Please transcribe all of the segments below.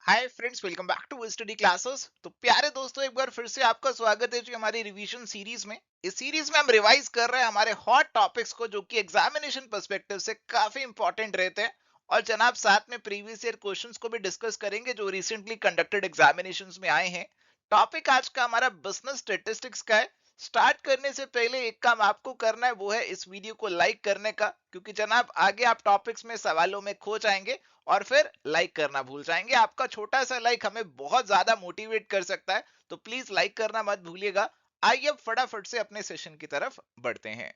Hi friends, welcome back to study classes. तो प्यारे दोस्तों, एक बार फिर से आपका स्वागत है जी हमारी रिवीजन सीरीज में। इस सीरीज में हम रिवाइज कर रहे हैं हमारे हॉट टॉपिक्स को, जो कि एग्जामिनेशन पर्सपेक्टिव से काफी इंपॉर्टेंट रहते हैं। और जनाब, साथ में प्रीवियस ईयर क्वेश्चंस को भी डिस्कस करेंगे जो रिसेंटली कंडक्टेड एग्जामिनेशंस में आए हैं। टॉपिक आज का हमारा बिजनेस स्टेटिस्टिक्स का है। स्टार्ट करने से पहले एक काम आपको करना है, वो है इस वीडियो को लाइक करने का, क्योंकि जनाब आगे आप टॉपिक्स में सवालों में खो जाएंगे और फिर लाइक करना भूल जाएंगे। आपका छोटा सा लाइक हमें बहुत ज्यादा मोटिवेट कर सकता है, तो प्लीज लाइक करना मत भूलिएगा। आइए अब फटाफट से अपने सेशन की तरफ बढ़ते हैं।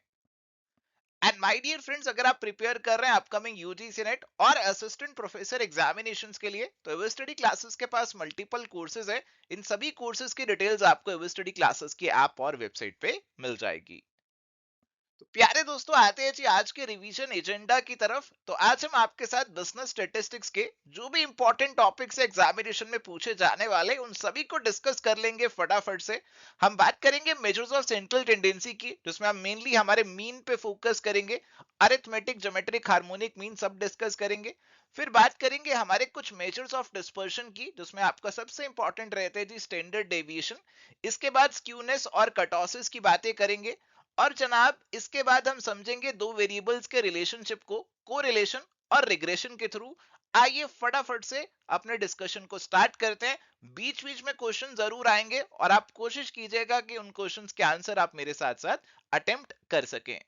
एंड माय डियर फ्रेंड्स, अगर आप प्रिपेयर कर रहे हैं अपकमिंग यूजीसी नेट और असिस्टेंट प्रोफेसर एग्जामिनेशंस के लिए, तो एवर स्टडी क्लासेस के पास मल्टीपल कोर्सेज है। इन सभी कोर्सेज की डिटेल्स आपको एवर स्टडी क्लासेस की ऐप और वेबसाइट पे मिल जाएगी। तो प्यारे दोस्तों, आते हैं जी आज के रिवीजन एजेंडा की तरफ। तो आज हम आपके साथ बिजनेस स्टैटिस्टिक्स के जो भी इंपॉर्टेंट टॉपिक्स एग्जामिनेशन में पूछे जाने वाले, उन सभी को डिस्कस कर लेंगे फटाफट से। हम बात करेंगे मेजर्स ऑफ सेंट्रल टेंडेंसी की, जिसमें हम मेनली हमारे मीन पे फोकस करेंगे। अरिथमेटिक, ज्योमेट्रिक, हार्मोनिक मीन सब डिस्कस करेंगे। फिर बात करेंगे हमारे कुछ मेजर्स ऑफ डिस्पर्शन की, जिसमें आपका सबसे इंपॉर्टेंट रहते हैं जी स्टैंडर्ड डेविएशन। इसके बाद स्क्यूनेस और कटॉसिस की बातें करेंगे। और जनाब, इसके बाद हम समझेंगे दो वेरिएबल्स के रिलेशनशिप को, कोरिलेशन और रिग्रेशन के थ्रू। आइए फटाफट से अपने डिस्कशन को स्टार्ट करते हैं। बीच बीच में क्वेश्चन जरूर आएंगे और आप कोशिश कीजिएगा कि उन क्वेश्चंस के आंसर आप मेरे साथ साथ अटेम्प्ट कर सकें।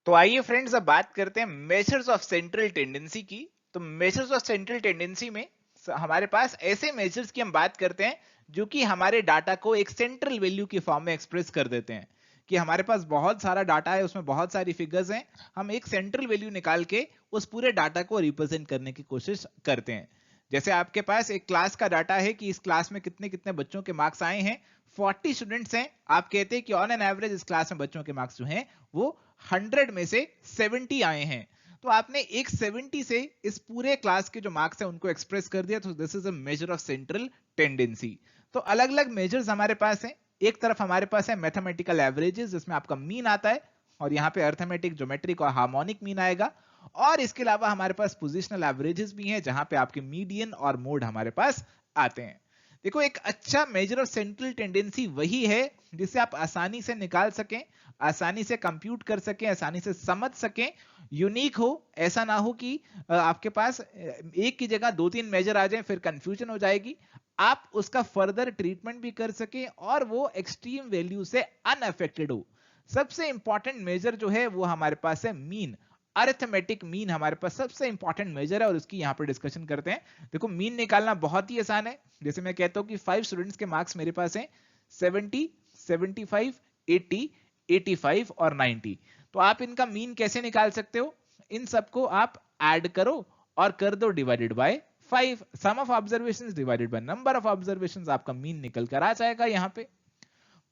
तो आइए फ्रेंड्स, अब बात करते हैं मेजर्स ऑफ सेंट्रल टेंडेंसी की। तो मेजर्स ऑफ सेंट्रल टेंडेंसी में हमारे पास ऐसे मेजर्स की हम बात करते हैं जो कि हमारे डाटा को एक सेंट्रल वैल्यू की फॉर्म में एक्सप्रेस कर देते हैं। कि हमारे पास बहुत सारा डाटा है, उसमें बहुत सारी फिगर्स हैं, हम एक सेंट्रल वैल्यू निकाल के उस पूरे डाटा को रिप्रेजेंट करने की कोशिश करते हैं। जैसे आपके पास एक क्लास का डाटा है कि इस क्लास में कितने कितने बच्चों के मार्क्स आए हैं। 40 स्टूडेंट्स हैं, आप कहते हैं कि ऑन एन एवरेज इस क्लास में बच्चों के मार्क्स जो हैं वो 100 में से 70 आए हैं। तो आपने एक 70 से इस पूरे क्लास के जो मार्क्स है उनको एक्सप्रेस कर दिया। तो this is a major of central tendency. तो अलग अलग मेजर्स हमारे पास हैं। एक तरफ हमारे पास है मैथमेटिकल एवरेजेस, जिसमें आपका मीन आता है, और यहाँ पे अर्थमेटिक, ज्योमेट्रिक और हार्मोनिक मीन आएगा। और इसके अलावा हमारे पास पोजिशनल एवरेजेस भी हैं, जहां पे आपके मीडियन और मोड हमारे पास आते हैं। देखो, एक अच्छा मेजर ऑफ सेंट्रल टेंडेंसी वही है जिसे आप आसानी से निकाल सकें, आसानी से कंप्यूट कर सकें, आसानी से समझ सकें, यूनिक हो। ऐसा ना हो कि आपके पास एक की जगह दो तीन मेजर आ जाए, फिर कंफ्यूजन हो जाएगी। आप उसका फर्दर ट्रीटमेंट भी कर सकें और वो एक्सट्रीम वैल्यू से अनअफेक्टेड हो। सबसे इंपॉर्टेंट मेजर जो है वो हमारे पास है मीन। अरिथमेटिक मीन हमारे पास सबसे इंपॉर्टेंट मेजर है और उसकी यहां पर डिस्कशन करते हैं। देखो, मीन निकालना बहुत ही आसान है। जैसे मैं कहता हूं कि 5 स्टूडेंट्स के मार्क्स मेरे पास हैं 70, 75, 80, 85 और 90। तो आप इनका मीन कैसे निकाल सकते हो? इन सबको आप ऐड करो और कर दो divided by 5। Sum of observations divided by number of observations, आपका मीन निकल कर आ जाएगा। यहाँ पे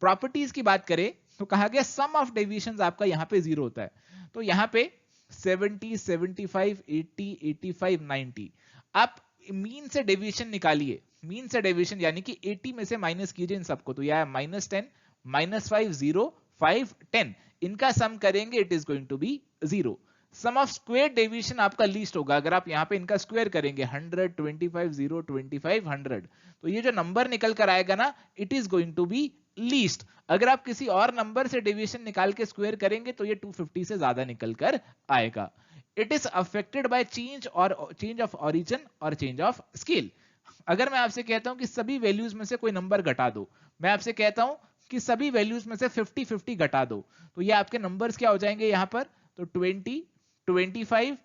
प्रॉपर्टीज की बात करें तो कहा गया सम ऑफ डेविएशंस आपका यहाँ पे 0 होता है। तो यहाँ पे 70, 75, 80, 85, 90, आप मीन से डेविएशन निकालिए। मीन से डेविएशन यानी कि 80 में से माइनस कीजिए इन सबको, तो यह -10, -5, 0, 5, 10, इनका सम करेंगे, it is going to be 0। Sum of square deviation आपका लीस्ट होगा। अगर आप यहाँ पे इनका स्क्वायर करेंगे 100, 25, 0, 25, 100, तो ये जो नंबर निकल कर आएगा ना, it is going to be least. अगर आप किसी और नंबर से डेविएशन निकाल के स्क्वायर करेंगे तो ये 250 से ज्यादा निकल कर आएगा। It is affected by change और चेंज ऑफ ओरिजिन और चेंज ऑफ स्केल। अगर मैं आपसे कहता हूं कि सभी वैल्यूज में से कोई नंबर घटा दो, मैं आपसे कहता हूं कि सभी वैल्यूज में से 50-50 घटा दो, तो ये आपके नंबर्स क्या हो जाएंगे यहां पर? तो 20, 25,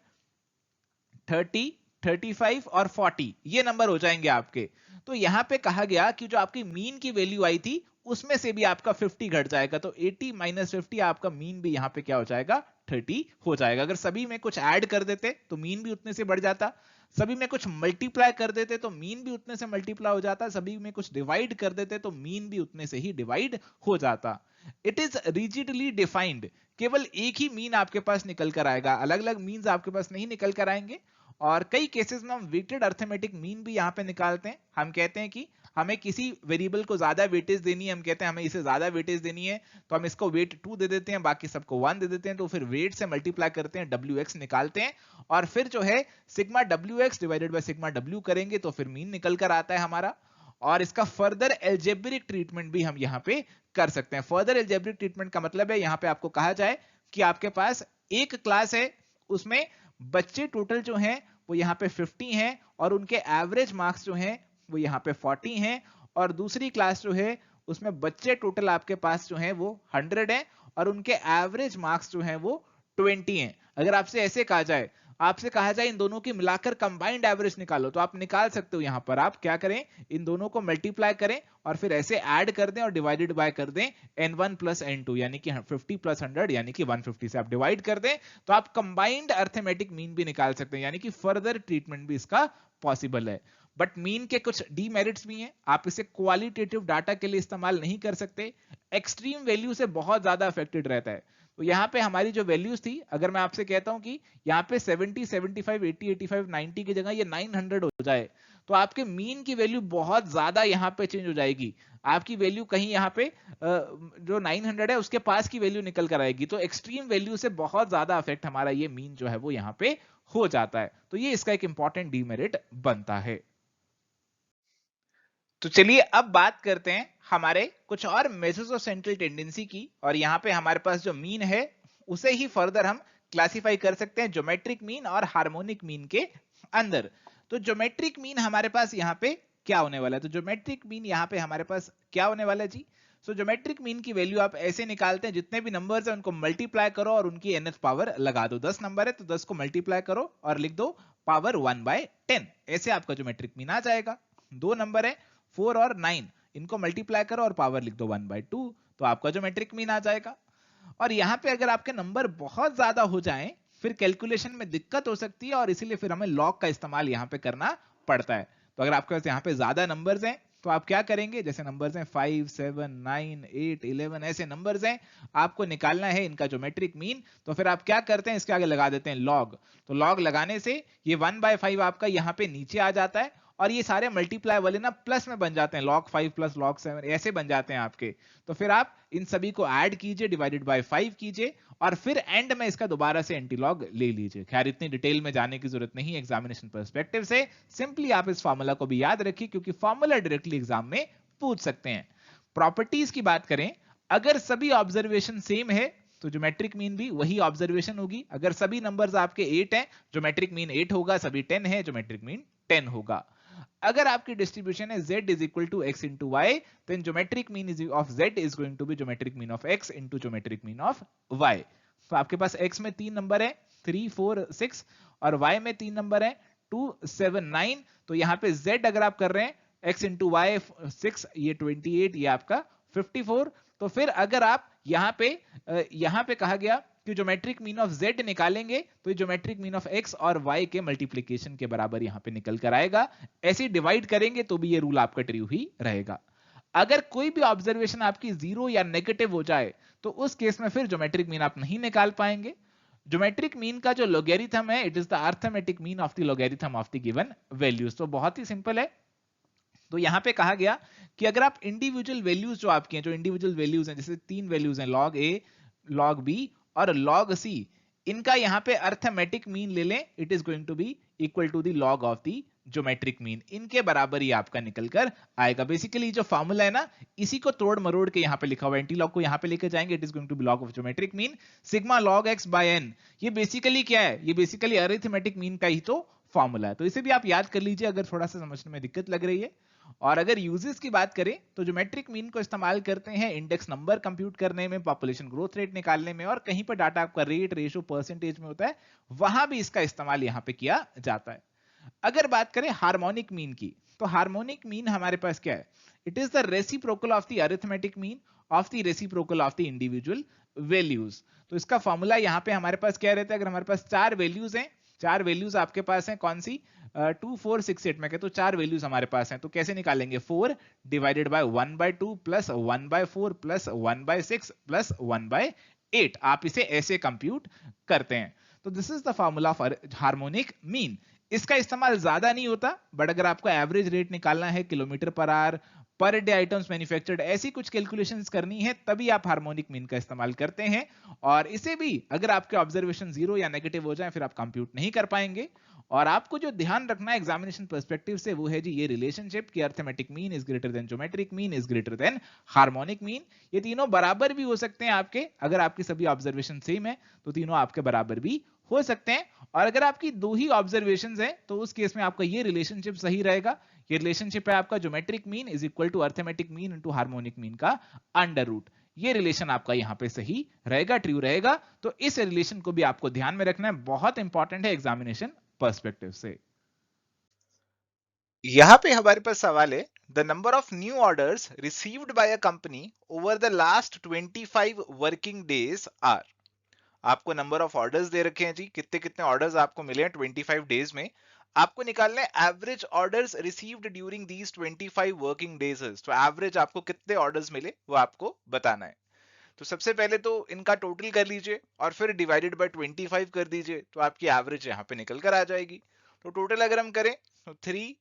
30, 35 और 40 ये नंबर हो जाएंगे आपके। तो यहां पे कहा गया कि जो आपकी मीन की वैल्यू आई थी उसमें से भी आपका 50 घट जाएगा, तो 80 माइनस 50, आपका मीन भी यहां पे क्या हो जाएगा? 30 हो जाएगा। अगर सभी में कुछ ऐड कर देते तो मीन भी उतने से बढ़ जाता, सभी में कुछ मल्टीप्लाई कर देते तो मीन भी उतने से मल्टीप्लाई हो जाता, सभी में कुछ डिवाइड कर देते तो मीन भी उतने से ही डिवाइड हो जाता। It is rigidly defined. केवल एक ही मीन आपके पास निकल कर आएगा, अलग अलग मीन्स आपके पास नहीं निकल कर आएंगे। और कई केसेस में हम वेटेड अर्थमेटिक मीन भी यहाँ पे निकालते हैं। हम कहते हैं कि हमें किसी वेरिएबल को ज्यादा वेटेज देनी है, हम कहते हैं हमें इसे ज्यादा वेटेज देनी है, तो हम इसको वेट 2 दे देते हैं, बाकी सबको 1 दे देते हैं, तो फिर वेट से मल्टीप्लाई करते हैं, WX निकालते हैं, और फिर जो है sigma WX divided by sigma W करेंगे तो फिर मीन निकल कर आता है हमारा। और इसका फर्दर एल्जेब्रिक ट्रीटमेंट भी हम यहाँ पे कर सकते हैं। फर्दर एल्जेब्रिक ट्रीटमेंट का मतलब है यहाँ पे आपको कहा जाए कि आपके पास एक क्लास है, उसमें बच्चे टोटल जो हैं वो यहाँ पे 50 हैं, और उनके एवरेज मार्क्स जो हैं वो यहाँ पे 40 हैं, और दूसरी क्लास जो है उसमें बच्चे टोटल आपके पास जो हैं वो 100 हैं, और उनके एवरेज मार्क्स जो हैं वो 20 हैं। अगर आपसे ऐसे कहा जाए, आपसे कहा जाए इन दोनों की मिलाकर कंबाइंड एवरेज निकालो, तो आप निकाल सकते हो। यहां पर आप क्या करें, इन दोनों को मल्टीप्लाई करें और फिर ऐसे ऐड कर दें और डिवाइडेड बाय कर दें n1 प्लस n2, यानी कि 50 प्लस 100 यानी कि 150 से आप डिवाइड कर दें, तो आप कंबाइंड अर्थमेटिक मीन भी निकाल सकते हैं, यानी कि फर्दर ट्रीटमेंट भी इसका पॉसिबल है। बट मीन के कुछ डीमेरिट्स भी हैं, आप इसे क्वालिटेटिव डाटा के लिए इस्तेमाल नहीं कर सकते, एक्सट्रीम वैल्यू से बहुत ज्यादा अफेक्टेड रहता है। तो यहाँ पे हमारी जो वैल्यूज थी, अगर मैं आपसे कहता हूं कि यहाँ पे 70, 75, 80, 85, 90 की जगह ये 900 हो जाए, तो आपके मीन की वैल्यू बहुत ज्यादा यहाँ पे चेंज हो जाएगी। आपकी वैल्यू कहीं यहाँ पे जो 900 है उसके पास की वैल्यू निकल कर आएगी। तो एक्सट्रीम वैल्यू से बहुत ज्यादा अफेक्ट हमारा ये मीन जो है वो यहाँ पे हो जाता है। तो ये इसका एक इंपॉर्टेंट डीमेरिट बनता है। तो चलिए अब बात करते हैं हमारे कुछ और मेजर्स ऑफ सेंट्रल टेंडेंसी की, और यहाँ पे हमारे पास जो मीन है उसे ही फर्दर हम क्लासिफाई कर सकते हैं ज्योमेट्रिक मीन और हार्मोनिक मीन के अंदर। तो ज्योमेट्रिक मीन हमारे पास यहाँ पे क्या होने वाला है, तो ज्योमेट्रिक मीन यहाँ पे हमारे पास क्या होने वाला है जी। सो ज्योमेट्रिक मीन की वैल्यू आप ऐसे निकालते हैं, जितने भी नंबर्स हैं उनको मल्टीप्लाई करो और उनकी nth पावर लगा दो। 10 नंबर है तो 10 को मल्टीप्लाई करो और लिख दो पावर 1/10, ऐसे आपका ज्योमेट्रिक मीन आ जाएगा। 2 नंबर है 4 और 9, इनको मल्टीप्लाई करो और पावर लिख दो 1/2, तो आपका ज्योमेट्रिक मीन आ जाएगा। और यहाँ पे अगर आपके नंबर बहुत ज्यादा हो जाएं, फिर कैलकुलेशन में दिक्कत हो सकती है, और इसीलिए फिर हमें लॉग का इस्तेमाल यहाँ पे करना पड़ता है। तो अगर आपके पास यहाँ पे ज्यादा नंबर्स हैं तो आप क्या करेंगे, जैसे नंबर्स हैं 5, 7, 9, 8, 11, ऐसे नंबर्स हैं, आपको निकालना है इनका ज्योमेट्रिक मीन। तो फिर आप क्या करते हैं, इसके आगे लगा देते हैं लॉग। तो लॉग लगाने से ये 1/5 आपका यहाँ पे नीचे आ जाता है, और ये सारे मल्टीप्लाई वाले ना प्लस में बन जाते हैं, log 5 प्लस log 7 ऐसे बन जाते हैं आपके। तो फिर आप इन सभी को ऐड कीजिए, डिवाइडेड बाय 5 कीजिए, और फिर एंड में इसका दोबारा से एंटी लॉग ले लीजिए। खैर इतनी डिटेल में जाने की जरूरत नहीं है एग्जामिनेशन पर्सपेक्टिव से, सिंपली आप इस फॉर्मूला को भी याद रखिए, क्योंकि फॉर्मूला डायरेक्टली एग्जाम में पूछ सकते हैं। प्रॉपर्टीज की बात करें, अगर सभी ऑब्जर्वेशन सेम है तो ज्योमेट्रिक मीन भी वही ऑब्जर्वेशन होगी। अगर सभी नंबर्स आपके 8 हैं, ज्योमेट्रिक मीन 8 होगा, सभी 10 है, ज्योमेट्रिक मीन 10 होगा। अगर आपकी डिस्ट्रीब्यूशन है z is equal to x into y, then geometric mean of z is going to be geometric mean of x into geometric mean of y। तो आपके पास x में 3 नंबर है 3, 4, 6, और y में 3 नंबर है 2, 7, 9। तो यहाँ पे z अगर आप कर रहे हैं x into y 6, ये 28, ये आपका 54। तो फिर अगर आप यहाँ पे कहा गया कि ज्योमेट्रिक मीन ऑफ z निकालेंगे, तो ज्योमेट्रिक मीन ऑफ x और y के मल्टीप्लिकेशन के बराबर यहाँ पे निकल कर आएगा। ऐसे डिवाइड करेंगे तो भी ये रूल आपका ट्रू ही रहेगा। अगर कोई भी ऑब्जर्वेशन आपकी 0 या नेगेटिव हो जाए, तो उस केस में फिर ज्योमेट्रिक मीन आप नहीं निकाल पाएंगे। ज्योमेट्रिक मीन का जो लॉगरिथम है, it is the arithmetic mean of the logarithm of the given values. तो बहुत ही सिंपल है। तो यहां पे कहा गया कि अगर आप इंडिविजुअल वैल्यूज जो आपकी हैं, जो इंडिविजुअल वैल्यूज हैं, जैसे 3 वैल्यूज हैं log a, log b और log c, इनका यहाँ पे अर्थमेटिक मीन ले लें, it is going to be equal to the log of the geometric mean. इनके बराबर ही आपका निकल कर आएगा। बेसिकली जो फॉर्मूला है ना, इसी को तोड़ मरोड़ के यहाँ पे लिखा हुआ है, एंटी लॉग को यहाँ पे लेके जाएंगे, it is going to be log of geometric mean sigma log x by n। ये बेसिकली क्या है, ये बेसिकली अरिथमेटिक मीन का ही तो फॉर्मूला है। तो इसे भी आप याद कर लीजिए अगर थोड़ा सा समझने में दिक्कत लग रही है। और अगर यूजेस की बात करें तो ज्योमेट्रिक मीन को इस्तेमाल करते हैं इंडेक्स नंबर कंप्यूट करने में, पॉपुलेशन ग्रोथ रेट निकालने में, और कहीं पर डाटा आपका रेट, रेशो, परसेंटेज में होता है, वहां भी इसका इस्तेमाल यहां पे किया जाता है। अगर बात करें हार्मोनिक मीन की, तो हार्मोनिक मीन हमारे पास क्या है, it is the reciprocal of the arithmetic mean of the reciprocal of the individual values. तो इसका फॉर्मूला यहाँ पे हमारे पास क्या रहता है, अगर हमारे पास 4 वैल्यूज हैं, 4 वैल्यूज आपके पास हैं, कौन सी 2, 4, 6, 8 में, तो 4 वैल्यूज हमारे पास हैं, तो कैसे निकालेंगे, 4 divided by 1/2 plus 1/4 plus 1/6 plus 1/8, आप इसे ऐसे कंप्यूट करते हैं। तो this is the formula for harmonic mean. इसका इस्तेमाल ज्यादा नहीं होता, बट अगर आपको एवरेज रेट निकालना है kilometre per hour, per day items manufactured, ऐसी कुछ कैलकुलेशंस करनी है, तभी आप हार्मोनिक मीन का इस्तेमाल करते हैं। और इसे भी अगर आपके ऑब्जर्वेशन 0 या नेगेटिव हो जाए फिर आप कंप्यूट नहीं कर पाएंगे। और आपको जो ध्यान रखना है एग्जामिनेशन पर्सपेक्टिव से वो है जी ये रिलेशनशिप कि arithmetic mean is greater then geometric mean is greater then harmonic mean. ये तीनों बराबर भी हो सकते हैं आपके, अगर आपकी सभी ऑब्जर्वेशन सेम है तो तीनों आपके बराबर भी हो सकते हैं। और अगर आपकी दो ही ऑब्जर्वेशंस है तो उस केस में आपका ये रिलेशनशिप सही रहेगा। ये रिलेशनशिप है आपका geometric mean is equal to arithmetic mean into harmonic mean का अंडर रूट। ये रिलेशन आपका यहां पे सही रहेगा, ट्रू रहेगा। तो इस रिलेशन को भी आपको ध्यान में रखना है, बहुत इंपॉर्टेंट है एग्जामिनेशन पर्सपेक्टिव से। यहां पे हमारे पास सवाल है, the number of new orders received by a company over the last 25 working days are. आपको नंबर ऑफ ऑर्डर्स दे रखे हैं जी, कितने कितने ऑर्डर्स आपको मिले हैं 25 डेज में। आपको निकालना है average orders received during these 25 working days. तो एवरेज आपको कितने ऑर्डर्स मिले वो आपको बताना है। तो सबसे पहले तो इनका टोटल कर लीजिए और फिर डिवाइडेड बाय 25 कर दीजिए, तो आपकी एवरेज यहाँ पे निकल कर आ जाएगी। तो टोटल अगर हम करें तो 3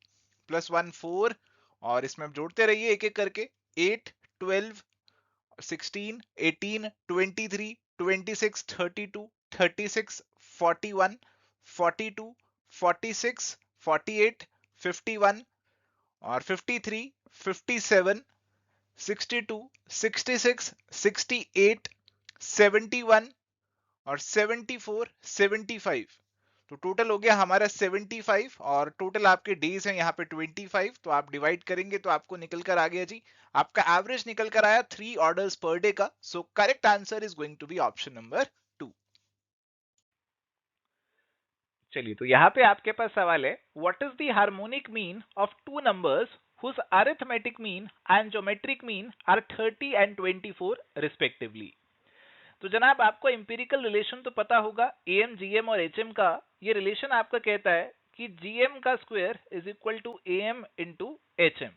+ 1 4, और इसमें आप जोड़ते रहिए एक एक करके, 8 12 16 18 23 26 32 36 41 42 46 48 51 और 53 57 62 66 68 71 और 74 75। तो टोटल हो गया हमारा 75, और टोटल आपके डेज हैं यहाँ पे 25। तो आप डिवाइड करेंगे तो आपको निकल कर आ गया जी, आपका एवरेज निकल कर आया 3 ऑर्डर्स पर डे का। So correct answer is going to be option number 2। चलिए, तो यहाँ पे आपके पास सवाल है, what is the harmonic mean of two numbers whose arithmetic mean and geometric mean are 30 and 24 respectively। तो जनाब आपको इंपिरिकल रिलेशन तो पता होगा, एम जीएम और एचएम का। ये रिलेशन आपका कहता है कि जीएम का square is equal to AM into HM.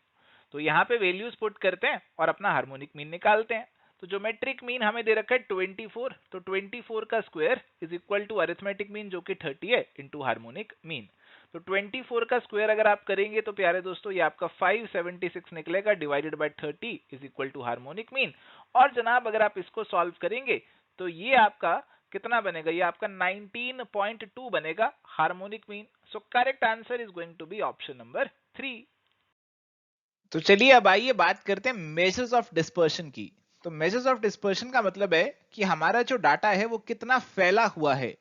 तो यहाँ पे वैल्यूज पुट करते हैं और अपना हार्मोनिक मीन निकालते हैं। तो ज्योमेट्रिक मीन हमें दे रखा है 24, तो 24 का square is equal to arithmetic mean जो कि 30 है इंटू हार्मोनिक मीन। तो 24 का स्क्वायर अगर आप करेंगे तो प्यारे दोस्तों ये आपका 576 निकलेगा, divided by 30 is equal to harmonic mean. और जनाब अगर आप इसको सॉल्व करेंगे तो ये आपका कितना बनेगा, ये आपका 19.2 बनेगा harmonic mean. So correct answer is going to be option number 3। तो चलिए अब आइए बात करते हैं मेजर्स ऑफ डिस्पर्शन की। तो मेजर्स ऑफ डिस्पर्शन का मतलब है कि हमारा जो डाटा है वो कितना फैला हुआ है,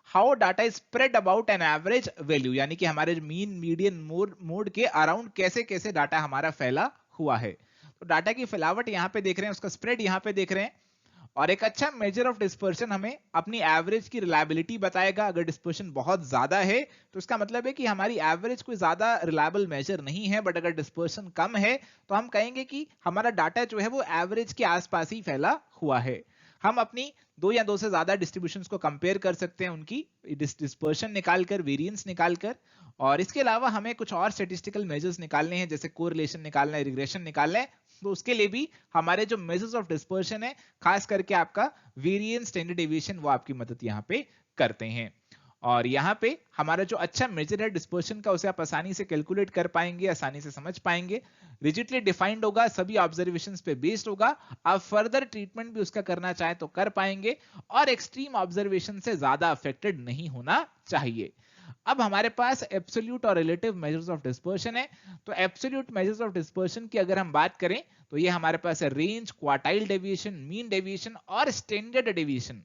how data is spread about an average value, यानी कि हमारे मीन मीडियन मोड के अराउंड कैसे कैसे डाटा हमारा फैला हुआ है। तो डाटा की फैलावट यहाँ पे देख रहे हैं, उसका स्प्रेड यहाँ पे देख रहे हैं। और एक अच्छा मेजर ऑफ डिस्पर्शन हमें अपनी एवरेज की रिलायबिलिटी बताएगा। अगर डिस्पर्शन बहुत ज्यादा है तो इसका मतलब है कि हमारी एवरेज कोई ज्यादा रिलायबल मेजर नहीं है, बट अगर डिस्पर्शन कम है तो हम कहेंगे कि हमारा डाटा जो है वो एवरेज के आसपास ही फैला हुआ है। हम अपनी दो या दो से ज्यादा डिस्ट्रीब्यूशंस को कंपेयर कर सकते हैं, उनकी डिस्पर्शन निकालकर, वेरिएंस निकालकर। और इसके अलावा हमें कुछ और स्टैटिस्टिकल मेजर्स निकालने हैं, जैसे कोरिलेशन निकालना है, रिग्रेशन निकालना है। तो उसके लिए भी हमारे जो मेजर्स ऑफ डिस्पर्शन है, खास करके आपका वेरिएंस, स्टैंडर्ड डेविएशन, वो आपकी मदद यहाँ पे करते हैं। और यहाँ पे हमारा जो अच्छा मेजर है डिस्पर्शन का, उसे आप आसानी से कैलकुलेट कर पाएंगे, आसानी से समझ पाएंगे, रिजिडली डिफाइंड होगा, सभी ऑब्जर्वेशंस पे बेस्ड होगा। आप फर्दर ट्रीटमेंट भी उसका करना चाहे तो कर पाएंगे, और एक्सट्रीम ऑब्जर्वेशन से ज्यादा अफेक्टेड नहीं होना चाहिए। अब हमारे पास एब्सोल्यूट और रिलेटिव मेजर्स ऑफ डिस्पर्शन है। तो एब्सोल्यूट मेजर्स ऑफ डिस्पर्शन की अगर हम बात करें तो ये हमारे पास है range, quartile deviation, mean deviation और स्टैंडर्ड डेविएशन।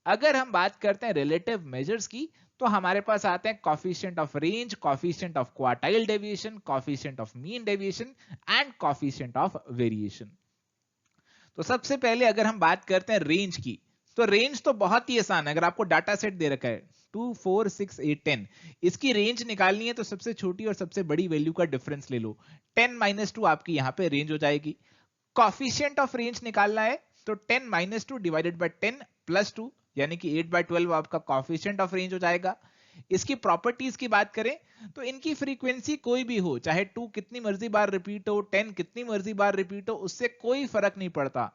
अगर हम बात करते हैं रिलेटिव मेजर्स की तो हमारे पास आते हैं coefficient of range, coefficient of quartile deviation, coefficient of mean deviation and coefficient of variation. तो सबसे पहले अगर हम बात करते हैं रेंज की, तो रेंज तो बहुत ही आसान है। अगर आपको डाटा सेट दे रखा है 2 4 6 8 10, इसकी रेंज निकालनी है तो सबसे छोटी और सबसे बड़ी वैल्यू का डिफरेंस ले लो, 10 - 2 आपकी यहाँ पे रेंज हो जाएगी। कॉफिशिएंट ऑफ रेंज निकालना है तो 10 - 2 डिवाइडेड बाय 10 + 2, यानी कि 8/12 आपका कॉफिशिएंट ऑफ रेंज हो जाएगा। इसकी प्रॉपर्टीज की बात करें तो इनकी फ्रीक्वेंसी कोई भी हो, चाहे 2 कितनी मर्जी बार रिपीट हो, 10 कितनी मर्जी बार रिपीट हो, उससे कोई फर्क नहीं पड़ता।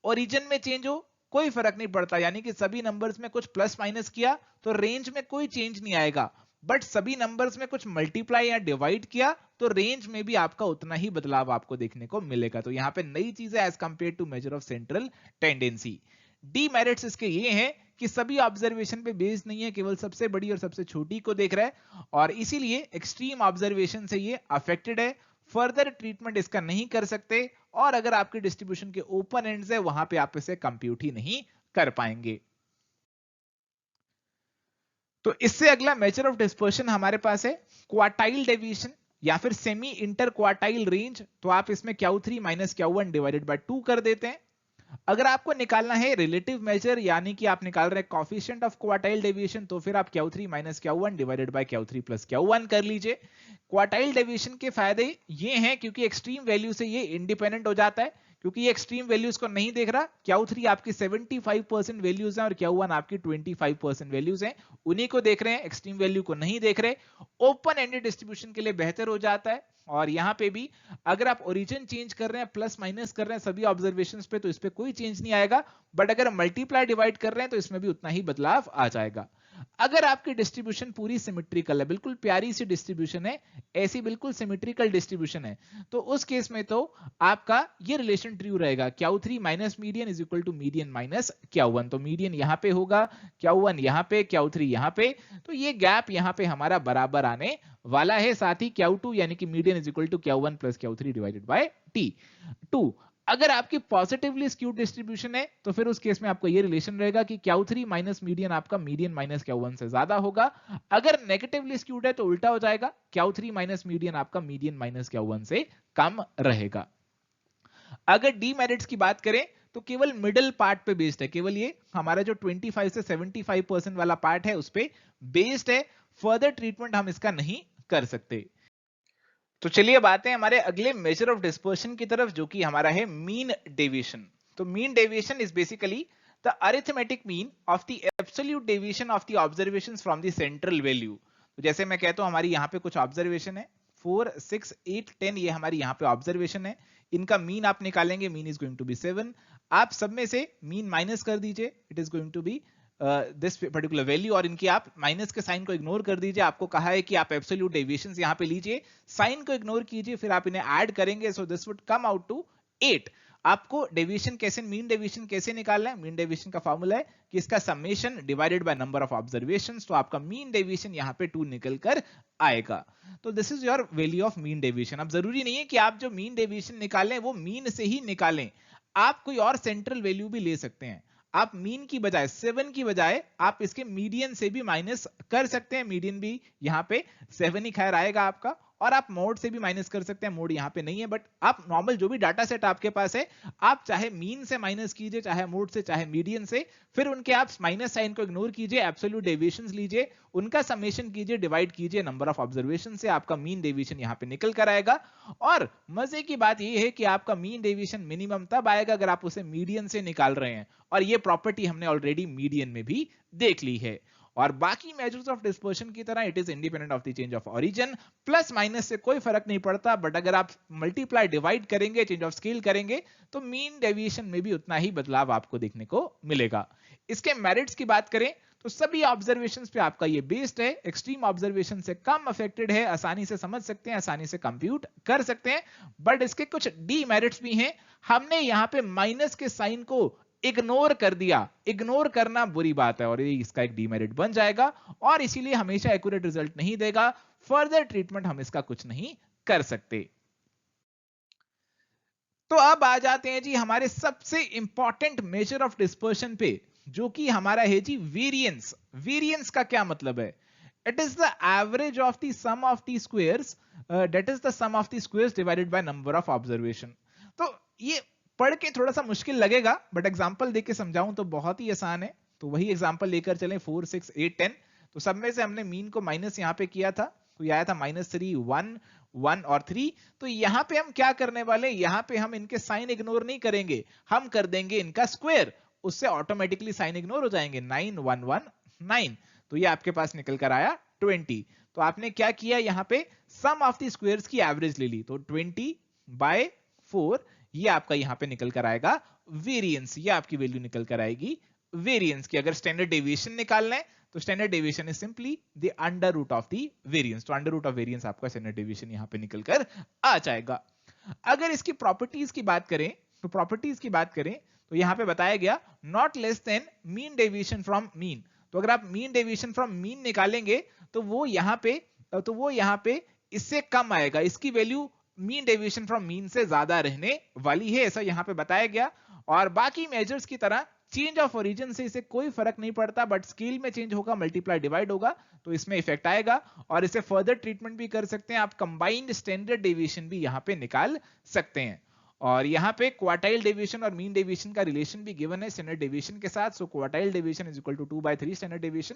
ओरिजिन में चेंज हो कोई फर्क नहीं पड़ता, यानी कि सभी नंबर्स में कुछ प्लस माइनस किया तो रेंज में कोई चेंज नहीं आएगा। बट सभी नंबर्स में कुछ मल्टीप्लाई या डिवाइड किया तो रेंज में भी आपका उतना ही बदलाव आपको देखने को मिलेगा। तो यहाँ पे नई चीज है as compare to measure of central tendency. Demerits इसके ये हैं कि सभी ऑब्जर्वेशन पे बेस्ड नहीं है, केवल सबसे बड़ी और सबसे छोटी को देख रहा है और इसीलिए एक्सट्रीम ऑब्जर्वेशन से ये अफेक्टेड है। फर्दर ट्रीटमेंट इसका नहीं कर सकते और अगर आपके डिस्ट्रीब्यूशन के ओपन एंड्स है वहां पे आप इसे कंप्यूट ही नहीं कर पाएंगे। तो इससे अगला मेजर ऑफ डिस्पर्शन हमारे पास है क्वार्टाइल डेविएशन या फिर सेमी इंटर क्वार्टाइल रेंज। तो आप इसमें Q3 minus Q1 divided by 2 कर देते हैं। अगर आपको निकालना है रिलेटिव मेजर यानी कि आप निकाल रहे हैं कोफिशिएंट ऑफ क्वार्टाइल डेविएशन तो फिर आप Q3 minus Q1 divided bye Q3 plus Q1 कर लीजिए। क्वार्टाइल डेविएशन के फायदे ये हैं क्योंकि एक्सट्रीम वैल्यू से ये इंडिपेंडेंट हो जाता है, क्योंकि ये एक्सट्रीम वैल्यूज को नहीं देख रहा। Q3 आपकी 75% वैल्यूज हैं और Q1 आपकी 25% वैल्यूज हैं, उन्हीं को देख रहे हैं, एक्सट्रीम वैल्यू को नहीं देख रहे। ओपन एंडेड डिस्ट्रीब्यूशन के लिए बेहतर हो जाता है। और यहां पे भी अगर आप ओरिजिन चेंज कर रहे हैं, प्लस माइनस कर रहे हैं सभी ऑब्जर्वेशंस पे, तो इस पे कोई चेंज नहीं आएगा, बट अगर मल्टीप्लाई डिवाइड कर रहे हैं तो इसमें भी उतना ही बदलाव आ जाएगा। अगर आपकी डिस्ट्रीब्यूशन पूरी सिमेट्रिकल है, बिल्कुल प्यारी सी डिस्ट्रीब्यूशन है, ऐसी बिल्कुल सिमेट्रिकल डिस्ट्रीब्यूशन है, तो उस केस में तो आपका ये रिलेशन ट्रू रहेगा, Q3 minus median is equal to median minus Q1। तो मीडियन यहां पे होगा, Q1 यहां पे, Q3 यहां पे, तो ये गैप यहां पे हमारा बराबर आने वाला है। साथ ही Q2 यानी कि median is equal to Q1 plus Q3 divided by T2। अगर आपकी पॉजिटिवली स्क्यूड डिस्ट्रीब्यूशन है तो फिर उस केस में आपका ये रिलेशन रहेगा कि Q3 माइनस मीडियन आपका मीडियन माइनस Q1 से ज्यादा होगा। अगर नेगेटिवली स्क्यूड है तो उल्टा हो जाएगा, Q3 माइनस मीडियन आपका मीडियन माइनस Q1 से कम रहेगा। अगर डीमेरिट्स की बात करें तो केवल मिडिल पार्ट पे बेस्ड है, केवल ये हमारा जो 25 से 75% वाला पार्ट है उस पे बेस्ड है। फर्दर ट्रीटमेंट हम इसका नहीं कर सकते। तो चलिए अब आते हैं हमारे अगले मेजर ऑफ डिस्पर्शन की तरफ, जो कि हमारा है मीन डेविएशन। तो mean deviation is basically the arithmetic mean of the absolute deviation of the observations from the central value. तो जैसे मैं कहता हूं हमारी यहाँ पे कुछ ऑब्जर्वेशन है 4, 6, 8, 10, ये हमारी यहाँ पे ऑब्जर्वेशन है, इनका मीन आप निकालेंगे, mean is going to be 7। आप सब में से मीन माइनस कर दीजिए, it is going to be this particular value, और इनकी आप माइनस के साइन को इग्नोर कर दीजिए। आपको कहा है कि आप एब्सोल्यूट डेविएशंस यहां पे लीजिए, साइन को इग्नोर कीजिए, फिर आप इन्हें ऐड करेंगे, so this would come out to 8। आपको डेविएशन कैसे, मीन डेविएशन कैसे निकालना है? मीन डेविएशन का फॉर्मूला है कि इसका summation divided by number of observations, तो आपका मीन डेविएशन यहां पे 2 निकल कर आएगा। तो this is your value of mean deviation. अब जरूरी नहीं है कि आप जो मीन डेविएशन निकालें वो मीन से ही निकालें, आप कोई और सेंट्रल वैल्यू भी ले सकते हैं। आप मीन की बजाय 7 की बजाय आप इसके मीडियन से भी माइनस कर सकते हैं, मीडियन भी यहां पे 7 ही खैर आएगा आपका, और आप मोड से भी माइनस कर सकते हैं, मोड यहां पे नहीं है, बट आप नॉर्मल जो भी डाटा सेट आपके पास है, आप चाहे मीन से माइनस कीजिए, चाहे मोड से, चाहे मीडियन से, फिर उनके आप माइनस साइन को इग्नोर कीजिए, एब्सोल्यूट डेविएशंस लीजिए, उनका समेशन कीजिए, डिवाइड कीजिए नंबर ऑफ ऑब्जर्वेशन से, आपका मीन डेविएशन यहां पे निकल कर आएगा। और मजे की बात यह है कि आपका मीन डेविएशन मिनिमम तब आएगा अगर आप उसे मीडियन से निकाल रहे हैं, और ये प्रॉपर्टी हमने ऑलरेडी मीडियन में भी देख ली है। और बाकी मेजर्स ऑफ डिस्पर्शन की तरह it is independent of the change of origin, plus minus से कोई फर्क नहीं पड़ता, बट अगर आप मल्टीप्लाई डिवाइड करेंगे, चेंज ऑफ स्केल करेंगे, तो मीन डेविएशन में भी उतना ही बदलाव आपको देखने को मिलेगा। इसके मेरिट्स की बात करें तो सभी ऑब्जर्वेशंस पे आपका ये बेस्ड है, एक्सट्रीम ऑब्जर्वेशन से कम अफेक्टेड है, आसानी से समझ सकते हैं, आसानी से कंप्यूट कर सकते हैं, बट इसके कुछ डीमेरिट्स भी हैं। हमने यहां पे माइनस के साइन को इग्नोर कर दिया, इग्नोर करना बुरी बात है और ये इसका एक डीमेरिट बन जाएगा, और इसीलिए हमेशा एक्यूरेट रिजल्ट नहीं देगा। फर्दर ट्रीटमेंट हम इसका कुछ नहीं कर सकते। तो अब आ जाते हैं जी हमारे सबसे इंपॉर्टेंट मेजर ऑफ डिस्पर्शन पे, जो कि हमारा है जी वेरिएंस। वेरिएंस का क्या मतलब है? It is the average of the sum of the squares, that is the sum of the squares divided by number of observation. तो ये पढ़ के थोड़ा सा मुश्किल लगेगा, बट एग्जांपल देके समझाऊं तो बहुत ही आसान है। तो वही एग्जांपल लेकर चलें, 4, 6, 8, 10। तो सब में से हमने मीन को माइनस यहां पे किया था, तो ये आया था -3, 1, 1 और 3। तो यहां पे हम क्या करने वाले, यहां पे हम इनके साइन इग्नोर नहीं करेंगे, हम कर देंगे इनका स्क्वायर, उससे ऑटोमेटिकली साइन इग्नोर हो जाएंगे। 9, 1, 1, 9, तो ये आपके पास निकल कर आया 20। तो आपने क्या किया, यहां पे सम ऑफ द स्क्वायर्स की एवरेज ले ली, तो 20/4 ये आपका यहां पे निकल कर आएगा वेरिएंस, ये आपकी वैल्यू निकल कर आएगी वेरिएंस की। अगर स्टैंडर्ड डेविएशन निकालना है तो standard deviation is simply the under root of the variance. तो अंडर रूट ऑफ वेरिएंस आपका स्टैंडर्ड डेविएशन यहां पे निकल कर आ जाएगा। अगर इसकी प्रॉपर्टीज की बात करें, तो प्रॉपर्टीज की बात करें तो यहां पे बताया गया not less than mean deviation from mean. तो अगर आप मीन डेविएशन फ्रॉम मीन निकालेंगे तो वो यहां पे इससे कम आएगा, इसकी value mean deviation from mean से ज्यादा रहने वाली है, ऐसा यहां पे बताया गया। और बाकी मेजर्स की तरह चेंज ऑफ ओरिजिन से इसे कोई फर्क नहीं पड़ता, बट स्केल में चेंज होगा, मल्टीप्लाई डिवाइड होगा तो इसमें इफेक्ट आएगा। और इसे फर्दर ट्रीटमेंट भी कर सकते हैं आप, कंबाइंड स्टैंडर्ड डेविएशन भी यहां पे निकाल सकते हैं। और यहां पे क्वार्टाइल डेविएशन और मीन डेविएशन का रिलेशन भी गिवन है स्टैंडर्ड डेविएशन के साथ। So quartile deviation is equal to 2/3 standard deviation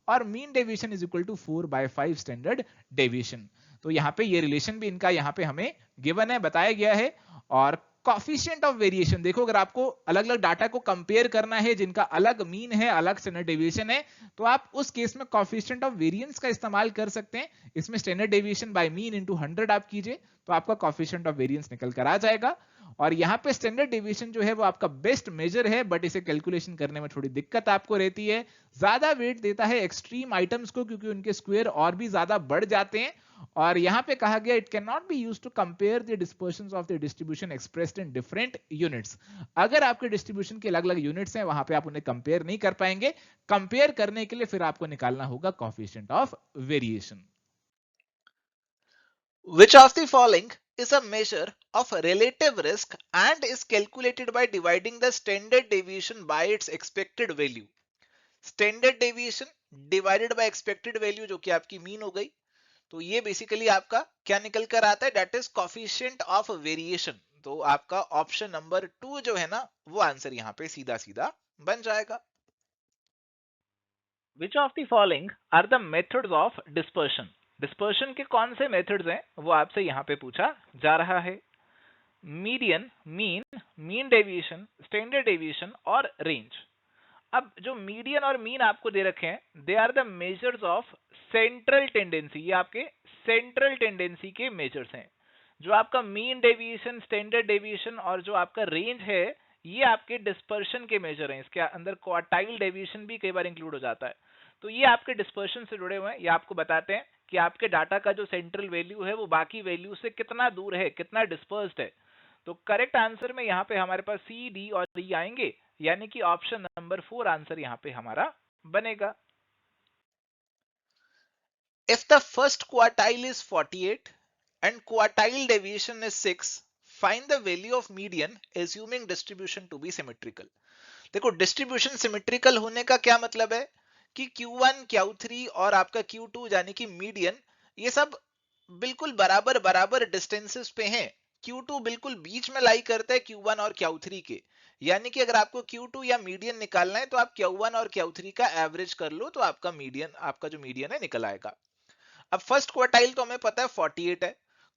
और mean deviation is equal to 4/5 standard deviation. तो यहाँ पे ये रिलेशन भी इनका यहाँ पे हमें गिवन है, बताया गया है। और कॉफिशिएंट ऑफ वेरिएशन देखो, अगर आपको अलग अलग डाटा को कंपेयर करना है जिनका अलग मीन है, अलग स्टैंडर्ड डेविएशन है, तो आप उस केस में कॉफिशिएंट ऑफ वेरिएंस का इस्तेमाल कर सकते हैं। इसमें standard deviation by mean into 100 आप कीजिए तो आपका कॉफिशिएंट ऑफ वेरिएंस निकल कर आ जाएगा। और यहाँ पे स्टैंडर्ड डेविएशन जो है वो आपका बेस्ट मेजर है, बट इसे कैलकुलेशन करने में थोड़ी दिक्कत आपको रहती है। ज्यादा वेट देता है एक्सट्रीम आइटम्स को, क्योंकि उनके स्क्वायर और भी ज्यादा बढ़ जाते हैं। और यहां पे कहा गया it can not be used to compare the dispersions of the distribution expressed in different units. अगर आपके डिस्ट्रीब्यूशन के अलग अलग यूनिट्स हैं वहां पे आप उन्हें कंपेयर नहीं कर पाएंगे। कंपेयर करने के लिए फिर आपको निकालना होगा coefficient of variation. Which of the following is a measure of relative risk and is calculated by dividing the standard deviation by its expected value? Standard deviation divided by expected value जो कि आपकी mean हो गई, तो ये basically आपका क्या निकल कर आता है, that is coefficient of variation. तो आपका ऑप्शन नंबर 2 जो है ना वो आंसर यहाँ पे सीधा सीधा बन जाएगा। Which of the following are the methods of dispersion? Dispersion के कौन से मेथड्स हैं वो आपसे यहाँ पे पूछा जा रहा है। Median, mean, mean deviation, standard deviation और रेंज। अब जो मीडियन और मीन आपको दे रखे हैं, they are the measures of central tendency. ये आपके सेंट्रल टेंडेंसी के मेजर्स हैं। जो आपका मीन डेविएशन, स्टैंडर्ड डेविएशन और जो आपका रेंज है, ये आपके डिस्पर्शन के मेजर हैं। इसके अंदर क्वार्टाइल डेविएशन भी कई बार इंक्लूड हो जाता है। तो ये आपके डिस्पर्शन से जुड़े हुए हैं। ये आपको बताते हैं कि आपके डाटा का जो सेंट्रल वैल्यू है वो बाकी वैल्यू से कितना दूर है, कितना डिस्पर्स्ड है। तो करेक्ट आंसर में यहाँ पे हमारे पास सी, डी और ई आएंगे, यानी कि ऑप्शन नंबर 4 आंसर यहाँ पे हमारा बनेगा। If the first quartile is 48 and quartile deviation is 6, find the value of median assuming distribution to be symmetrical. देखो डिस्ट्रीब्यूशन सिमेट्रिकल होने का क्या मतलब है कि Q1, Q3 और आपका Q2 यानी कि मीडियन, ये सब बिल्कुल बराबर बराबर डिस्टेंसेस पे हैं। Q2 बिल्कुल बीच में लाई करता है Q1 और Q3 के, यानी कि अगर आपको Q2 या मीडियन निकालना है तो आप Q1 और Q3 का एवरेज कर लो तो आपका मीडियन, आपका जो मीडियन है निकल आएगा। अब फर्स्ट क्वार्टाइल तो हमें पता है 48 है,